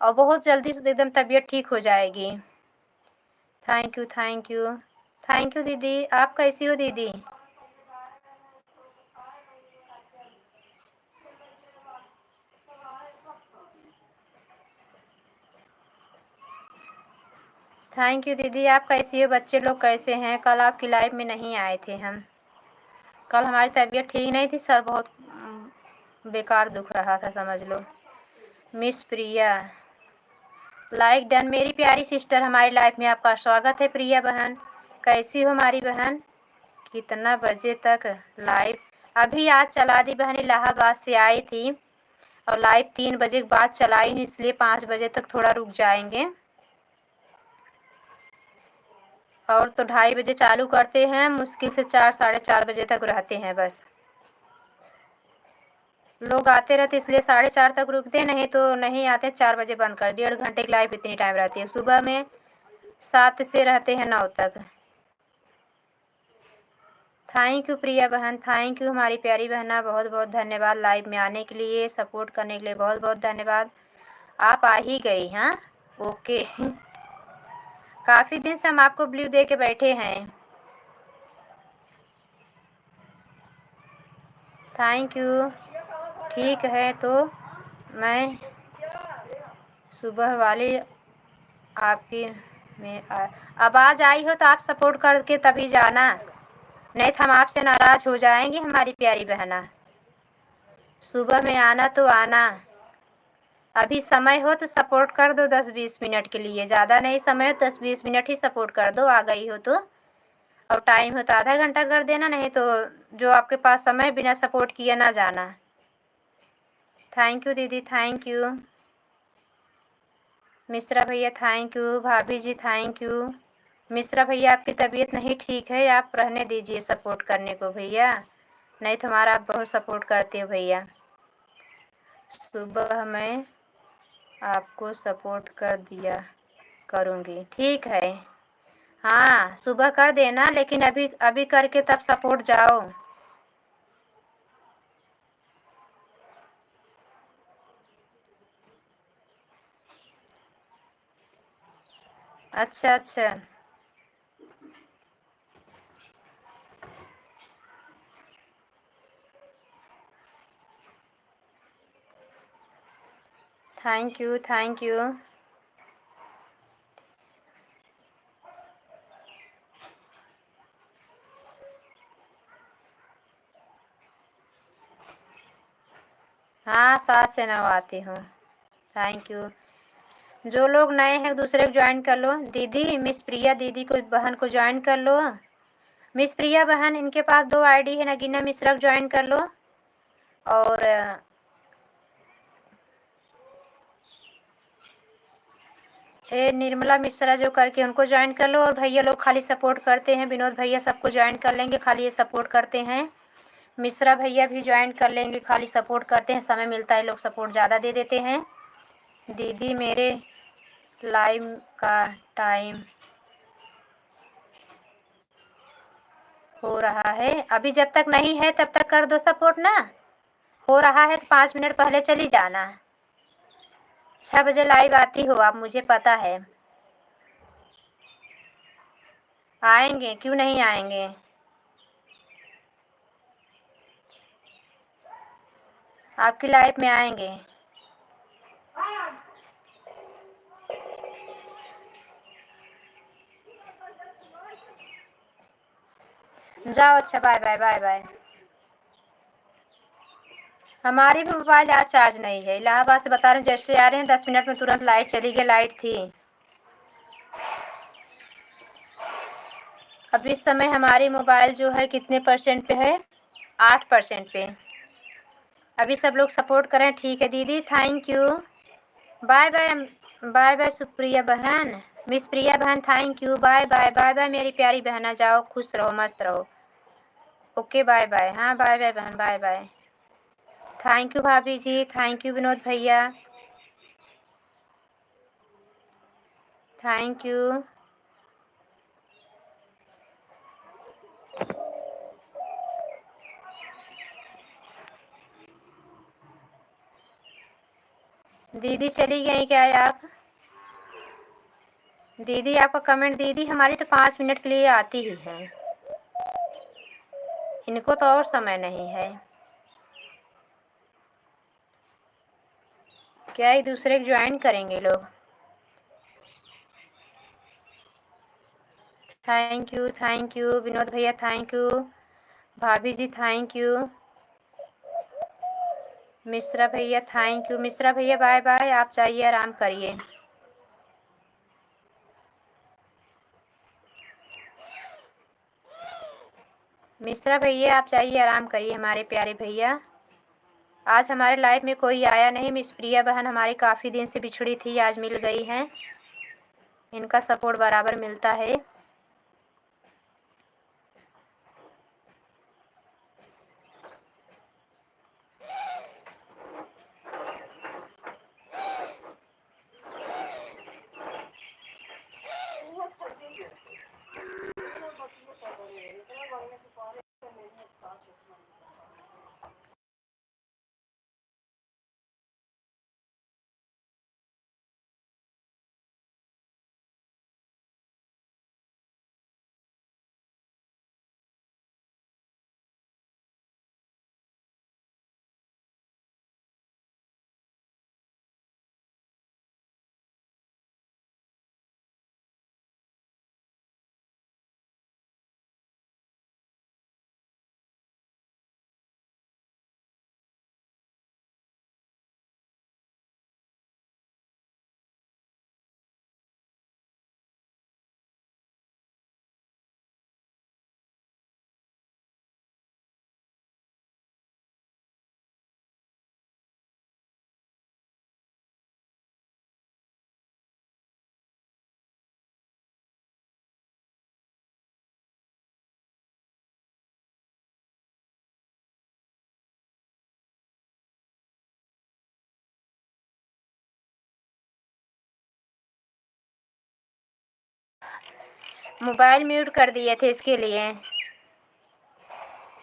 और बहुत जल्दी से एकदम तबीयत ठीक हो जाएगी। Thank you, thank you, thank you दीदी। आप कैसी हो दीदी? थैंक यू दीदी। आप कैसी हो? बच्चे लोग कैसे हैं? कल आपकी लाइव में नहीं आए थे हम। कल हमारी तबीयत ठीक नहीं थी, सर बहुत बेकार दुख रहा था समझ लो। मिस प्रिया लाइक डन। मेरी प्यारी सिस्टर, हमारी लाइफ में आपका स्वागत है। प्रिया बहन कैसी हो हमारी बहन? कितना बजे तक लाइव? अभी आज चला दी बहन, इलाहाबाद से आई थी और लाइव 3 बजे के बाद चलाई हूँ, इसलिए 5 बजे तक थोड़ा रुक जाएंगे। और तो 2:30 बजे चालू करते हैं, मुश्किल से 4-4:30 बजे तक रहते हैं बस। लोग आते रहते इसलिए 4:30 तक रुकते, नहीं तो नहीं आते। 4 बजे बंद कर, 1.5 घंटे की लाइव इतनी टाइम रहती है। सुबह में 7 से रहते हैं 9 तक। थैंक यू प्रिया बहन, थैंक यू हमारी प्यारी बहना, बहुत बहुत धन्यवाद लाइव में आने के लिए, सपोर्ट करने के लिए बहुत बहुत धन्यवाद। आप आ ही गई? हाँ, ओके। काफ़ी दिन से हम आपको ब्लू दे के बैठे हैं। Thank you. ठीक है, तो मैं सुबह वाली आपकी में आवाज़ आई हो तो आप सपोर्ट करके तभी जाना, नहीं तो हम आपसे नाराज़ हो जाएंगे हमारी प्यारी बहना। सुबह में आना तो आना, अभी समय हो तो सपोर्ट कर दो 10-20 मिनट के लिए, ज़्यादा नहीं समय हो 10-20 मिनट ही सपोर्ट कर दो, आ गई हो तो। और टाइम हो तो आधा घंटा कर देना, नहीं तो जो आपके पास समय बिना सपोर्ट किए ना जाना। थैंक यू दीदी, थैंक यू। मिश्रा भैया थैंक यू, भाभी जी थैंक यू। मिश्रा भैया आपकी तबीयत नहीं ठीक है, आप रहने दीजिए सपोर्ट करने को भैया, नहीं तो हमारा आप बहुत सपोर्ट करते हो भैया। सुबह मैं आपको सपोर्ट कर दिया करूँगी, ठीक है। हाँ सुबह कर देना, लेकिन अभी अभी करके तब सपोर्ट जाओ। अच्छा अच्छा, थैंक यू थैंक यू। हाँ 7 से 9 आती हूँ, थैंक यू। जो लोग नए हैं दूसरे को ज्वाइन कर लो। दीदी मिस प्रिया दीदी को, बहन को ज्वाइन कर लो। मिस प्रिया बहन, इनके पास 2 आईडी है, नगीना मिश्रा को ज्वाइन कर लो। और ये निर्मला मिश्रा जो करके उनको ज्वाइन कर लो। और भैया लोग खाली सपोर्ट करते हैं, विनोद भैया सबको ज्वाइन कर लेंगे, खाली ये सपोर्ट करते हैं। मिश्रा भैया भी ज्वाइन कर लेंगे, खाली सपोर्ट करते हैं, समय मिलता है लोग सपोर्ट ज़्यादा दे देते हैं। दीदी मेरे लाइव का टाइम हो रहा है, अभी जब तक नहीं है तब तक कर दो सपोर्ट ना। हो रहा है तो 5 मिनट पहले चली जाना। 6 बजे लाइव आती हो आप, मुझे पता है। आएंगे, क्यों नहीं आएंगे। आपकी लाइफ में आएंगे। जाओ, अच्छा बाय बाय बाय बाय। हमारी भी मोबाइल आज चार्ज नहीं है, इलाहाबाद से बता रहे हैं, जैसे आ रहे हैं 10 मिनट में तुरंत लाइट चली गई, लाइट थी। अब इस समय हमारी मोबाइल जो है कितने परसेंट पे है, 8% पे। अभी सब लोग सपोर्ट करें, ठीक है दीदी, thank you. Bye bye bye bye Supriya बहन, मिस प्रिया बहन thank you, bye bye bye bye मेरी प्यारी बहना, जाओ खुश रहो मस्त रहो। ओके बाय बाय, हाँ बाय बाय बहन, बाय बाय। थैंक यू भाभी जी, थैंक यू विनोद भैया, थैंक यू। दीदी चली गई क्या आप। दीदी आपका कमेंट, दीदी हमारी तो 5 मिनट के लिए आती ही है, इनको तो और समय नहीं है। क्या एक दूसरे को ज्वाइन करेंगे लोग। थैंक यू विनोद भैया, थैंक यू भाभी जी, थैंक यू मिश्रा भैया, थैंक यू। मिश्रा भैया बाय बाय, आप जाइए आराम करिए। मिश्रा भैया आप जाइए आराम करिए हमारे प्यारे भैया। आज हमारे लाइफ में कोई आया नहीं, मिस प्रिया बहन हमारी काफ़ी दिन से बिछड़ी थी, आज मिल गई हैं, इनका सपोर्ट बराबर मिलता है। मोबाइल म्यूट कर दिए थे इसके लिए।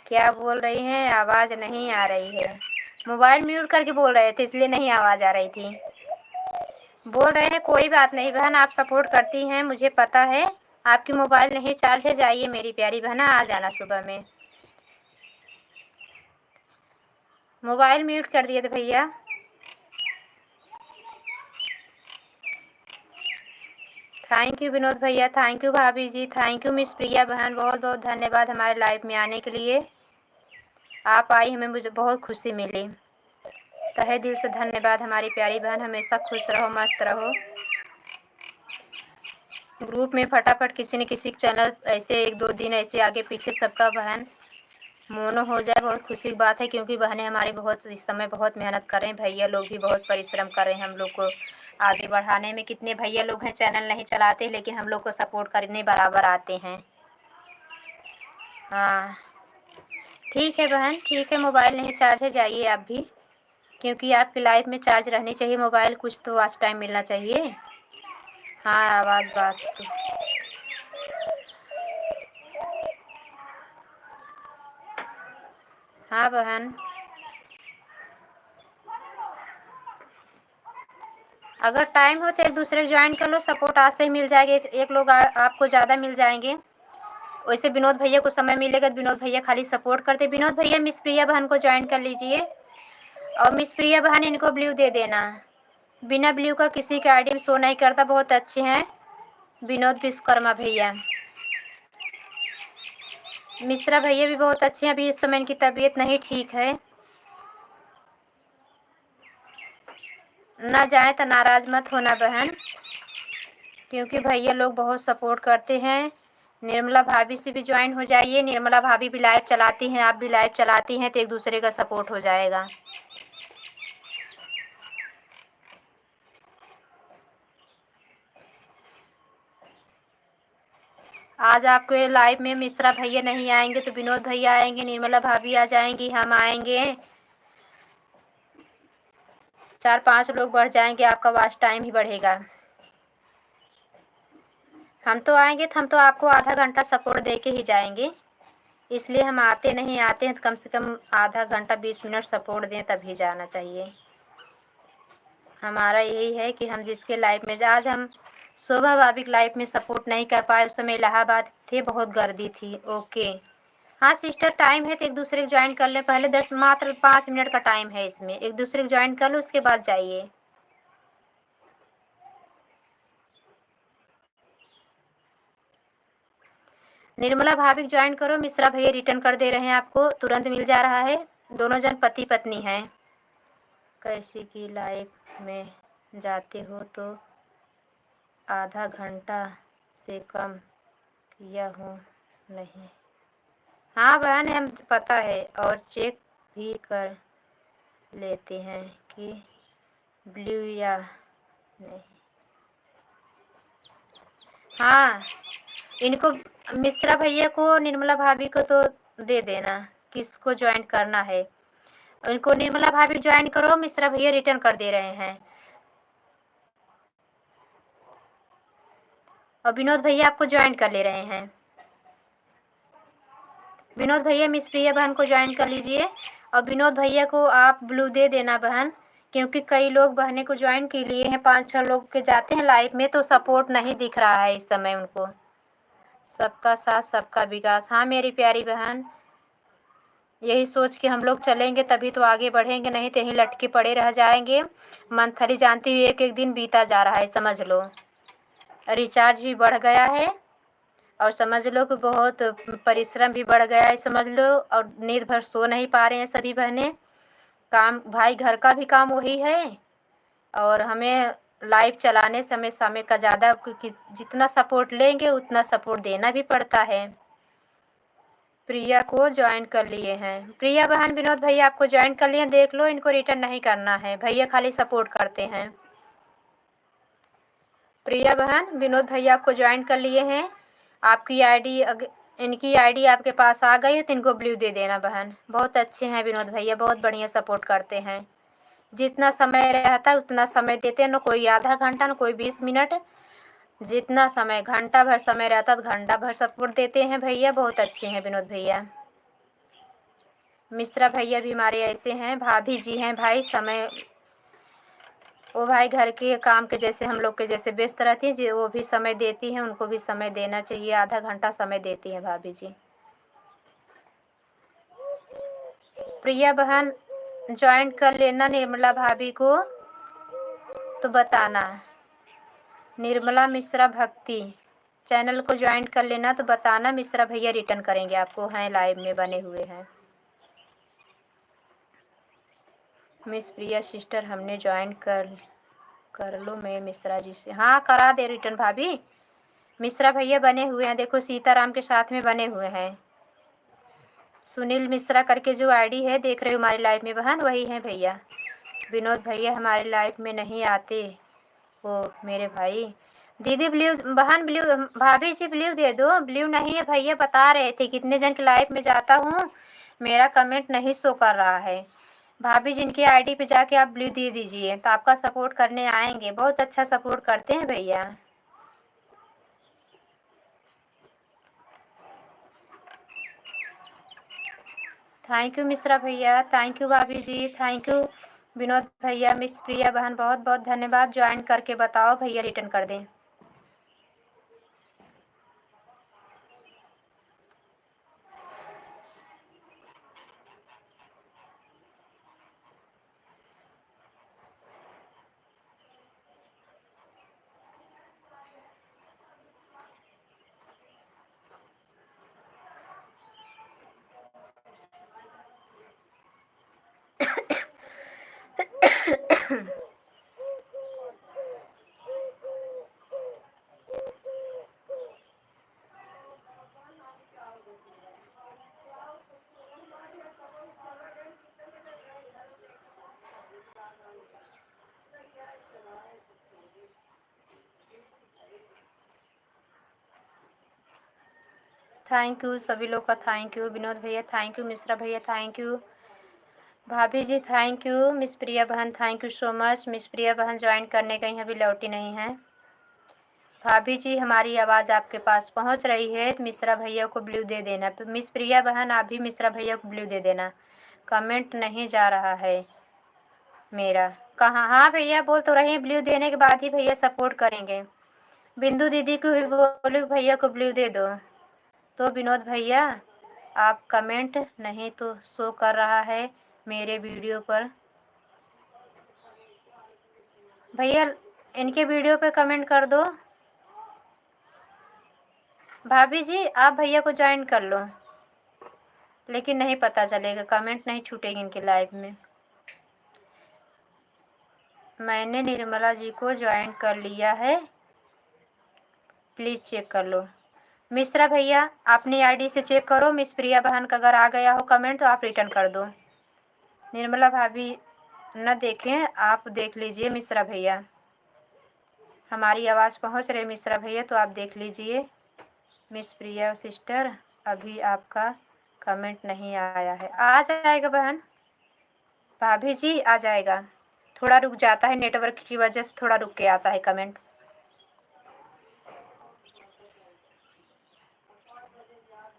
क्या बोल रही हैं? आवाज़ नहीं आ रही है। मोबाइल म्यूट करके बोल रहे थे इसलिए नहीं आवाज़ आ रही थी। बोल रहे हैं कोई बात नहीं बहन, आप सपोर्ट करती हैं मुझे पता है। आपकी मोबाइल नहीं चार्ज है, जाइए मेरी प्यारी बहना, आ जाना सुबह में। मोबाइल म्यूट कर दिए थे भैया। थैंक यू विनोद भैया, थैंक यू भाभी जी, थैंक यू मिस प्रिया बहन, बहुत बहुत धन्यवाद हमारे लाइव में आने के लिए। आप आई, हमें मुझे बहुत खुशी मिली। तहे दिल से धन्यवाद हमारी प्यारी बहन, हमेशा खुश रहो, मस्त रहो। ग्रुप में फटाफट किसी न किसी चैनल ऐसे 1-2 दिन ऐसे आगे पीछे सबका बहन मोनो हो जाए, बहुत खुशी की बात है। क्योंकि बहनें हमारी बहुत इस समय बहुत मेहनत कर रहे हैं, भैया लोग भी बहुत परिश्रम कर रहे हैं हम लोग को आगे बढ़ाने में। कितने भैया लोग हैं चैनल नहीं चलाते, लेकिन हम लोग को सपोर्ट करने बराबर आते हैं। हाँ ठीक है बहन, ठीक है। मोबाइल नहीं चार्ज है, जाइए आप भी, क्योंकि आपकी लाइफ में चार्ज रहनी चाहिए मोबाइल, कुछ तो आज टाइम मिलना चाहिए। हाँ आवाज़ बात तो। हाँ बहन, अगर टाइम हो तो एक दूसरे को ज्वाइन कर लो, सपोर्ट आज से ही मिल जाएगी। एक लोग आपको ज़्यादा मिल जाएंगे। वैसे विनोद भैया को समय मिलेगा तो विनोद भैया खाली सपोर्ट करते। विनोद भैया मिस प्रिया बहन को ज्वाइन कर लीजिए, और मिस प्रिया बहन इनको ब्लू दे देना। बिना ब्लू का किसी के आईडी में शो नहीं करता। बहुत अच्छे हैं विनोद विश्वकर्मा भैया। मिश्रा भैया भी बहुत अच्छे हैं, अभी इस समय इनकी तबीयत नहीं ठीक है। ना जाए तो नाराज़ मत होना बहन, क्योंकि भैया लोग बहुत सपोर्ट करते हैं। निर्मला भाभी से भी ज्वाइन हो जाइए, निर्मला भाभी भी लाइव चलाती हैं, आप भी लाइव चलाती हैं, तो एक दूसरे का सपोर्ट हो जाएगा। आज आपके लाइव में मिश्रा भैया नहीं आएंगे तो विनोद भैया आएंगे, निर्मला भाभी आ जाएंगी, हम आएंगे, 4-5 लोग बढ़ जाएंगे, आपका वॉच टाइम ही बढ़ेगा। हम तो आएंगे तो हम तो आपको आधा घंटा सपोर्ट दे के ही जाएंगे, इसलिए हम आते नहीं, आते हैं तो कम से कम आधा घंटा 20 मिनट सपोर्ट दें तभी जाना चाहिए। हमारा यही है कि हम जिसके लाइफ में, आज हम शोभा भाभी की लाइफ में सपोर्ट नहीं कर पाए, उस समय इलाहाबाद थे, बहुत गर्दी थी। ओके हाँ सिस्टर, टाइम है तो एक दूसरे को ज्वाइन कर ले। पहले मात्र 5 मिनट का टाइम है इसमें, एक दूसरे को ज्वाइन कर लो, उसके बाद जाइए। निर्मला भाभी को ज्वाइन करो, मिश्रा भैया रिटर्न कर दे रहे हैं, आपको तुरंत मिल जा रहा है। दोनों जन पति पत्नी हैं। कैसी की लाइफ में जाते हो तो आधा घंटा से कम किया हूँ नहीं। हाँ बहन, हम पता है, और चेक भी कर लेते हैं कि ब्लू या नहीं। हाँ इनको, मिश्रा भैया को, निर्मला भाभी को तो दे देना, किसको ज्वाइन करना है उनको। निर्मला भाभी ज्वाइन करो, मिश्रा भैया रिटर्न कर दे रहे हैं, और विनोद भैया आपको ज्वाइन कर ले रहे हैं। विनोद भैया मिस प्रिया बहन को ज्वाइन कर लीजिए, और विनोद भैया को आप ब्लू दे देना बहन, क्योंकि कई लोग बहने को ज्वाइन के लिए हैं, 5-6 लोग के जाते हैं लाइव में, तो सपोर्ट नहीं दिख रहा है इस समय उनको। सबका साथ सबका विकास। हाँ मेरी प्यारी बहन, यही सोच के हम लोग चलेंगे तभी तो आगे बढ़ेंगे, नहीं तो यहीं लटके पड़े रह जाएंगे। मंथली जानती हुई एक एक दिन बीता जा रहा है, समझ लो। रिचार्ज भी बढ़ गया है, और समझ लो कि बहुत परिश्रम भी बढ़ गया है, समझ लो। और नींद भर सो नहीं पा रहे हैं सभी बहनें। काम, भाई घर का भी काम वही है, और हमें लाइव चलाने से हमें समय का ज़्यादा, क्योंकि जितना सपोर्ट लेंगे उतना सपोर्ट देना भी पड़ता है। प्रिया को ज्वाइन कर लिए हैं, प्रिया बहन विनोद भैया आपको ज्वाइन कर लिए, देख लो, इनको रिटर्न नहीं करना है, भैया खाली सपोर्ट करते हैं। प्रिया बहन विनोद भैया आपको ज्वाइन कर लिए हैं, आपकी आईडी, इनकी आईडी आपके पास आ गई है तो इनको ब्लू दे देना बहन। बहुत अच्छे हैं विनोद भैया, बहुत बढ़िया सपोर्ट करते हैं, जितना समय रहता है उतना समय देते हैं, ना कोई आधा घंटा ना कोई 20 मिनट, जितना समय, घंटा भर समय रहता तो घंटा भर सपोर्ट देते हैं भैया, बहुत अच्छे हैं विनोद भैया। मिश्रा भैया भी हमारे ऐसे हैं, भाभी जी हैं भाई, समय वो भाई घर के काम के जैसे हम लोग के जैसे व्यस्त रहती है जी, वो भी समय देती हैं, उनको भी समय देना चाहिए, आधा घंटा समय देती हैं भाभी जी। प्रिया बहन ज्वाइन कर लेना निर्मला भाभी को तो बताना। निर्मला मिश्रा भक्ति चैनल को ज्वाइन कर लेना तो बताना, मिश्रा भैया रिटर्न करेंगे आपको, हैं लाइव में बने हुए हैं। मिस प्रिया सिस्टर हमने ज्वाइन कर लो मैं मिश्रा जी से, हाँ करा दे रिटर्न भाभी। मिश्रा भैया बने हुए हैं, देखो सीताराम के साथ में बने हुए हैं। सुनील मिश्रा करके जो आईडी है देख रहे हो हमारे लाइव में बहन, वही है भैया। विनोद भैया हमारे लाइव में नहीं आते वो मेरे भाई। दीदी ब्लू बहन, ब्लू भाभी जी ब्लू दे दो। ब्लू नहीं है भैया, बता रहे थे कितने जन के लाइव में जाता हूँ, मेरा कमेंट नहीं शो कर रहा है। भाभी जिनकी आईडी पे जाके आप ब्लू दे दीजिए तो आपका सपोर्ट करने आएंगे, बहुत अच्छा सपोर्ट करते हैं भैया। थैंक यू मिश्रा भैया, थैंक यू भाभी जी, थैंक यू विनोद भैया। मिस प्रिया बहन बहुत बहुत धन्यवाद, ज्वाइन करके बताओ भैया रिटर्न कर दें। थैंक यू सभी लोग का, थैंक यू विनोद भैया, थैंक यू मिश्रा भैया, थैंक यू भाभी जी, थैंक यू मिस प्रिया बहन, thank you so much. Miss Priya बहन ज्वाइन करने गई हैं, अभी लौटी नहीं हैं। भाभी जी हमारी आवाज़ आपके पास पहुंच रही है तो मिश्रा भैया को ब्लू दे देना। तो मिस प्रिया बहन आप भी मिश्रा भैया को ब्लू दे देना। कमेंट नहीं जा रहा है मेरा, कहाँ? हाँ भैया बोल तो रही, ब्लू देने के बाद ही भैया सपोर्ट करेंगे। बिंदु दीदी को भी बोलो भैया को ब्लू दे दो। तो विनोद भैया आप कमेंट नहीं तो शो कर रहा है मेरे वीडियो पर। भैया इनके वीडियो पे कमेंट कर दो। भाभी जी आप भैया को ज्वाइन कर लो, लेकिन नहीं पता चलेगा, कमेंट नहीं छूटेगी इनके लाइव में। मैंने निर्मला जी को ज्वाइन कर लिया है, प्लीज़ चेक कर लो। मिश्रा भैया अपनी आईडी से चेक करो, मिस प्रिया बहन का अगर आ गया हो कमेंट तो आप रिटर्न कर दो। निर्मला भाभी न देखें, आप देख लीजिए मिश्रा भैया, हमारी आवाज़ पहुंच रही मिश्रा भैया तो आप देख लीजिए। मिस प्रिया सिस्टर अभी आपका कमेंट नहीं आया है, आ जाएगा बहन। भाभी जी आ जाएगा, थोड़ा रुक जाता है, नेटवर्क की वजह से थोड़ा रुक के आता है comment.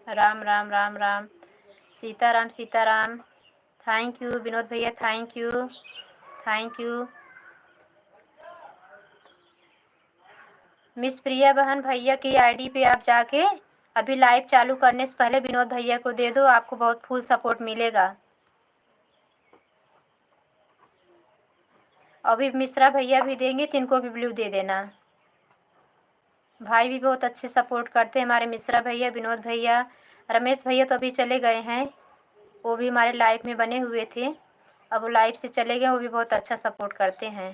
Ram Ram Ram Ram, Sitaram Sitaram, thank you Vinod भैया, thank you thank you. Miss Priya बहन भैया की आईडी पे आप जाके अभी लाइव चालू करने से पहले विनोद भैया को दे दो, आपको बहुत फुल सपोर्ट मिलेगा। अभी मिश्रा भैया भी देंगे तो इनको भी ब्लू दे देना। भाई भी बहुत अच्छे सपोर्ट करते हैं हमारे मिश्रा भैया, विनोद भैया, रमेश भैया तो अभी चले गए हैं, वो भी हमारे लाइव में बने हुए थे, अब वो लाइव से चले गए, वो भी बहुत अच्छा सपोर्ट करते हैं।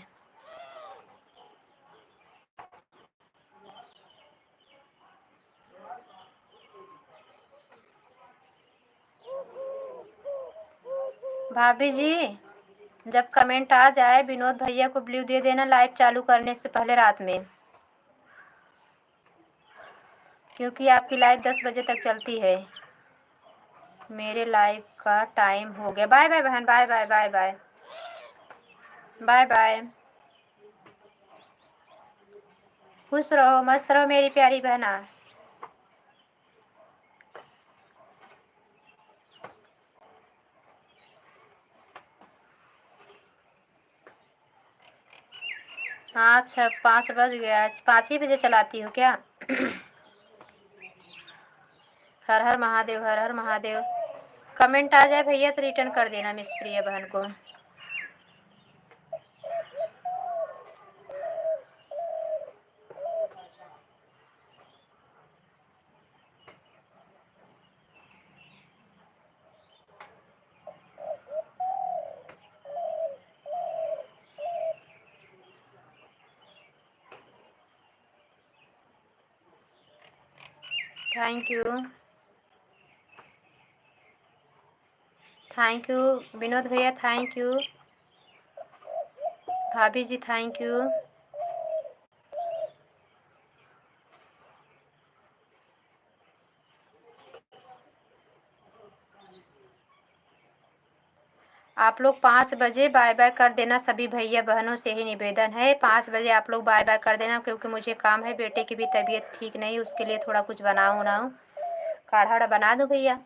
भाभी जी जब कमेंट आ जाए विनोद भैया को ब्लू दे देना लाइव चालू करने से पहले रात में, क्योंकि आपकी लाइव 10 बजे तक चलती है। मेरे लाइव का टाइम हो गया, बाय बाय बहन, bye bye bye bye bye bye. खुश रहो, मस्त रहो मेरी प्यारी बहना। हाँ अच्छा, 5 बज गया। 5 ही बजे चलाती हो क्या? हर हर महादेव, हर हर महादेव। कमेंट आ जाए भैया तो रिटर्न कर देना मिस प्रिया बहन को। Thank you, thank you Vinod भैया, थैंक यू भाभी जी, थैंक यू। आप लोग 5 बजे बाय बाय कर देना, सभी भैया बहनों से ही निवेदन है। 5 बजे आप लोग बाय बाय कर देना, क्योंकि मुझे काम है, बेटे की भी तबीयत ठीक नहीं, उसके लिए थोड़ा कुछ बनाऊँ उनाऊँ, काढ़ा वाढ़ा बना दूँ भैया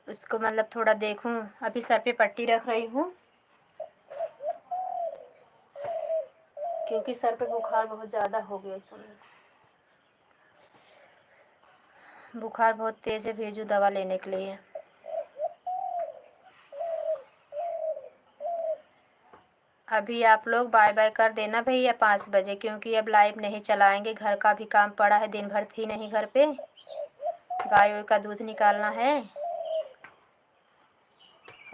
उसको, मतलब थोड़ा देखूँ। अभी सर पे पट्टी रख रही हूँ, क्योंकि सर पे बुखार बहुत ज़्यादा हो गया इस समय। बुखार बहुत तेज़ है, भेजूँ दवा लेने के लिए। अभी आप लोग बाय बाय कर देना भैया 5 बजे, क्योंकि अब लाइव नहीं चलाएंगे, घर का भी काम पड़ा है, दिन भर थी नहीं घर पे, गाय वाय का दूध निकालना है।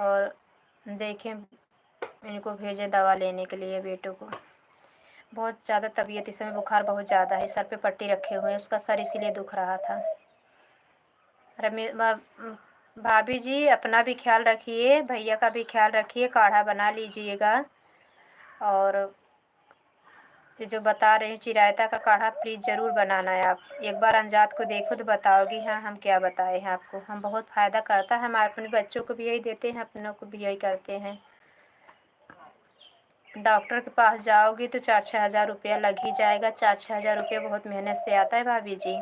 और देखें, इनको भेजे दवा लेने के लिए, बेटों को बहुत ज़्यादा तबीयत इस समय, बुखार बहुत ज़्यादा है, सर पे पट्टी रखे हुए हैं, उसका सर इसीलिए दुख रहा था। भाभी जी अपना भी ख्याल रखिए, भैया का भी ख्याल रखिए, काढ़ा बना लीजिएगा। और ये जो बता रही हूँ चिरायता का काढ़ा प्लीज़ ज़रूर बनाना है आप। एक बार अनजात को देखो तो बताओगी हाँ हम क्या बताए हैं आपको। हम बहुत फ़ायदा करता है, हम अपने बच्चों को भी यही देते हैं, अपनों को भी यही करते हैं। डॉक्टर के पास जाओगी तो 4-6 हज़ार रुपया लग ही जाएगा। 4-6 हज़ार रुपया बहुत मेहनत से आता है भाभी जी।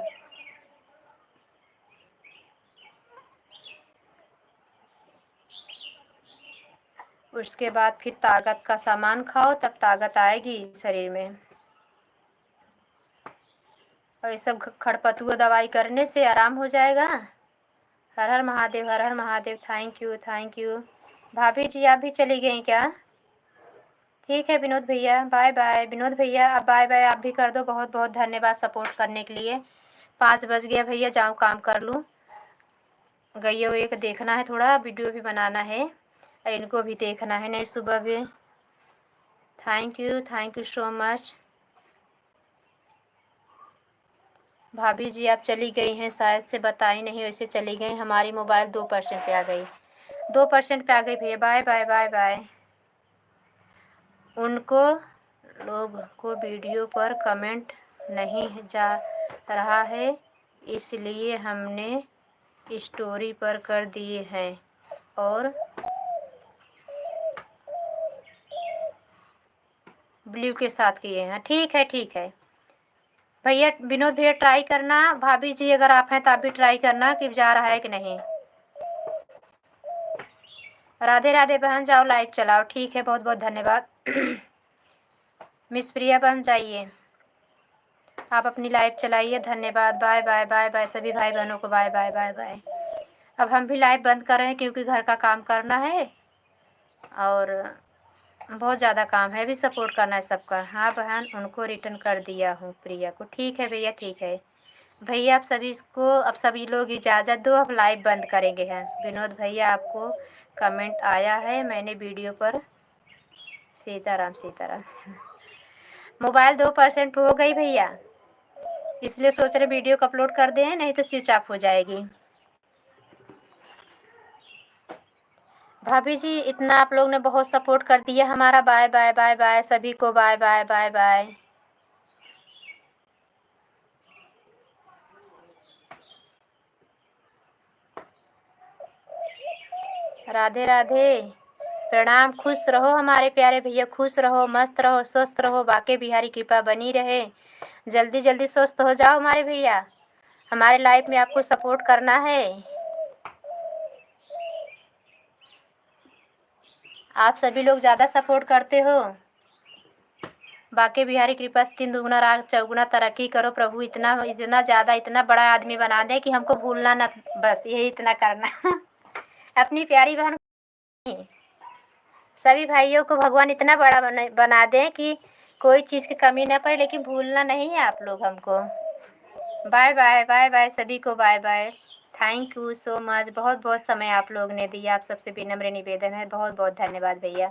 उसके बाद फिर ताकत का सामान खाओ, तब ताकत आएगी शरीर में। और ये सब खड़पतुआ दवाई करने से आराम हो जाएगा। हर हर महादेव, हर हर Mahadev. Thank you, thank you. भाभी जी आप भी चली गई क्या? ठीक है विनोद भैया, बाय बाय। विनोद भैया अब बाय बाय आप भी कर दो। बहुत बहुत धन्यवाद सपोर्ट करने के लिए। 5 बज गया भैया, जाऊँ काम कर लूँ। गैया वैया को देखना है, थोड़ा वीडियो भी बनाना है, इनको भी देखना है, नहीं सुबह भी। Thank you so much. भाभी जी आप चली गई हैं, शायद से बताई नहीं, वैसे चली गई। हमारी मोबाइल 2% पे आ गई, 2% पे आ गई भैया। Bye bye, bye bye. उनको लोग को वीडियो पर कमेंट नहीं जा रहा है, इसलिए हमने स्टोरी पर कर दिए हैं और ब्लू के साथ किए हैं। ठीक है, ठीक है भैया। विनोद भैया ट्राई करना, भाभी जी अगर आप हैं तो आप भी ट्राई करना कि जा रहा है कि नहीं। राधे राधे बहन, जाओ लाइव चलाओ। ठीक है, बहुत बहुत धन्यवाद। मिस प्रिया बहन जाइए, आप अपनी लाइव चलाइए। धन्यवाद। बाय बाय, बाय बाय सभी भाई बहनों को, बाय बाय, बाय बाय। अब हम भी लाइव बंद कर रहे हैं, क्योंकि घर का काम करना है और बहुत ज़्यादा काम है, भी सपोर्ट करना है सबका। हाँ बहन, उनको रिटर्न कर दिया हूँ प्रिया को। ठीक है भैया, ठीक है भैया। आप सभी को, अब सभी लोग इजाज़त दो, अब लाइव बंद करेंगे हैं। विनोद भैया आपको कमेंट आया है मैंने वीडियो पर। सीताराम, सीताराम। मोबाइल 2% हो गई भैया, इसलिए सोच रहे वीडियो को अपलोड कर दें, नहीं तो स्विच ऑफ हो जाएगी। भाभी जी इतना आप लोग ने बहुत सपोर्ट कर दिया हमारा। बाय बाय, बाय बाय सभी को, bye bye, bye bye. Radhe Radhe. प्रणाम। खुश रहो हमारे प्यारे भैया, खुश रहो, मस्त रहो, स्वस्थ रहो, बाके बिहारी कृपा बनी रहे। जल्दी जल्दी स्वस्थ हो जाओ हमारे भैया। हमारे लाइफ में आपको सपोर्ट करना है। आप सभी लोग ज़्यादा सपोर्ट करते हो। बाके बिहारी कृपा से 3 दुगुना राग चौगुना तरक्की करो प्रभु। इतना इतना ज़्यादा इतना बड़ा आदमी बना दे कि हमको भूलना न, बस यही इतना करना। अपनी प्यारी बहन सभी भाइयों को भगवान इतना बड़ा बना दें कि कोई चीज़ की कमी न पड़े, लेकिन भूलना नहीं है आप लोग हमको। बाय बाय, बाय बाय सभी को, bye bye. Thank you so much. बहुत बहुत समय आप लोग ने दिया। आप सबसे विनम्र निवेदन है, बहुत बहुत धन्यवाद भैया।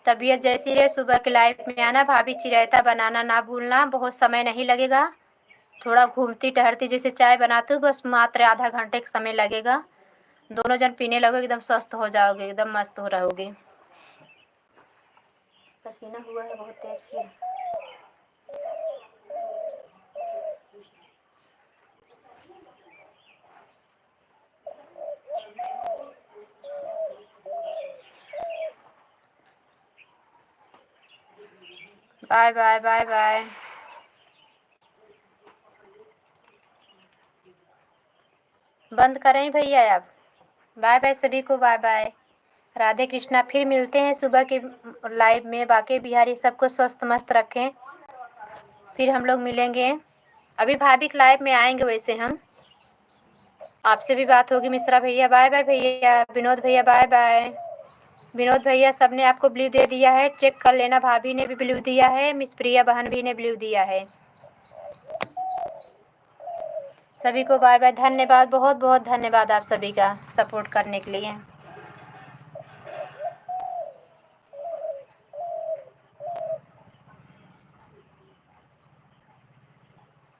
तबीयत जैसी रहे सुबह के लाइफ में आना। भाभी चिरायता बनाना ना भूलना। बहुत समय नहीं लगेगा, थोड़ा घूमती टहलती जैसे चाय बनाती हूँ, बस मात्र आधा घंटे का समय लगेगा। दोनों जन पीने लगोगे, एकदम स्वस्थ हो जाओगे, एकदम मस्त हो रहोगे। पसीना हुआ है बहुत तेज फिर। Bye bye, bye bye. बंद करें भैया आप। बाय बाय सभी को, बाय बाय। राधे कृष्णा। फिर मिलते हैं सुबह के लाइव में। बाके बिहारी सबको स्वस्थ मस्त रखें। फिर हम लोग मिलेंगे। अभी भाभी के लाइव में आएंगे वैसे हम। आपसे भी बात होगी मिश्रा भैया। बाय बाय भैया। विनोद भैया बाय बाय। विनोद भैया सबने आपको ब्लू दे दिया है, चेक कर लेना। भाभी ने भी ब्लू दिया है, मिस प्रिया बहन भी ने ब्लू दिया है। सभी को बाय बाय। धन्यवाद, बहुत बहुत धन्यवाद आप सभी का सपोर्ट करने के लिए।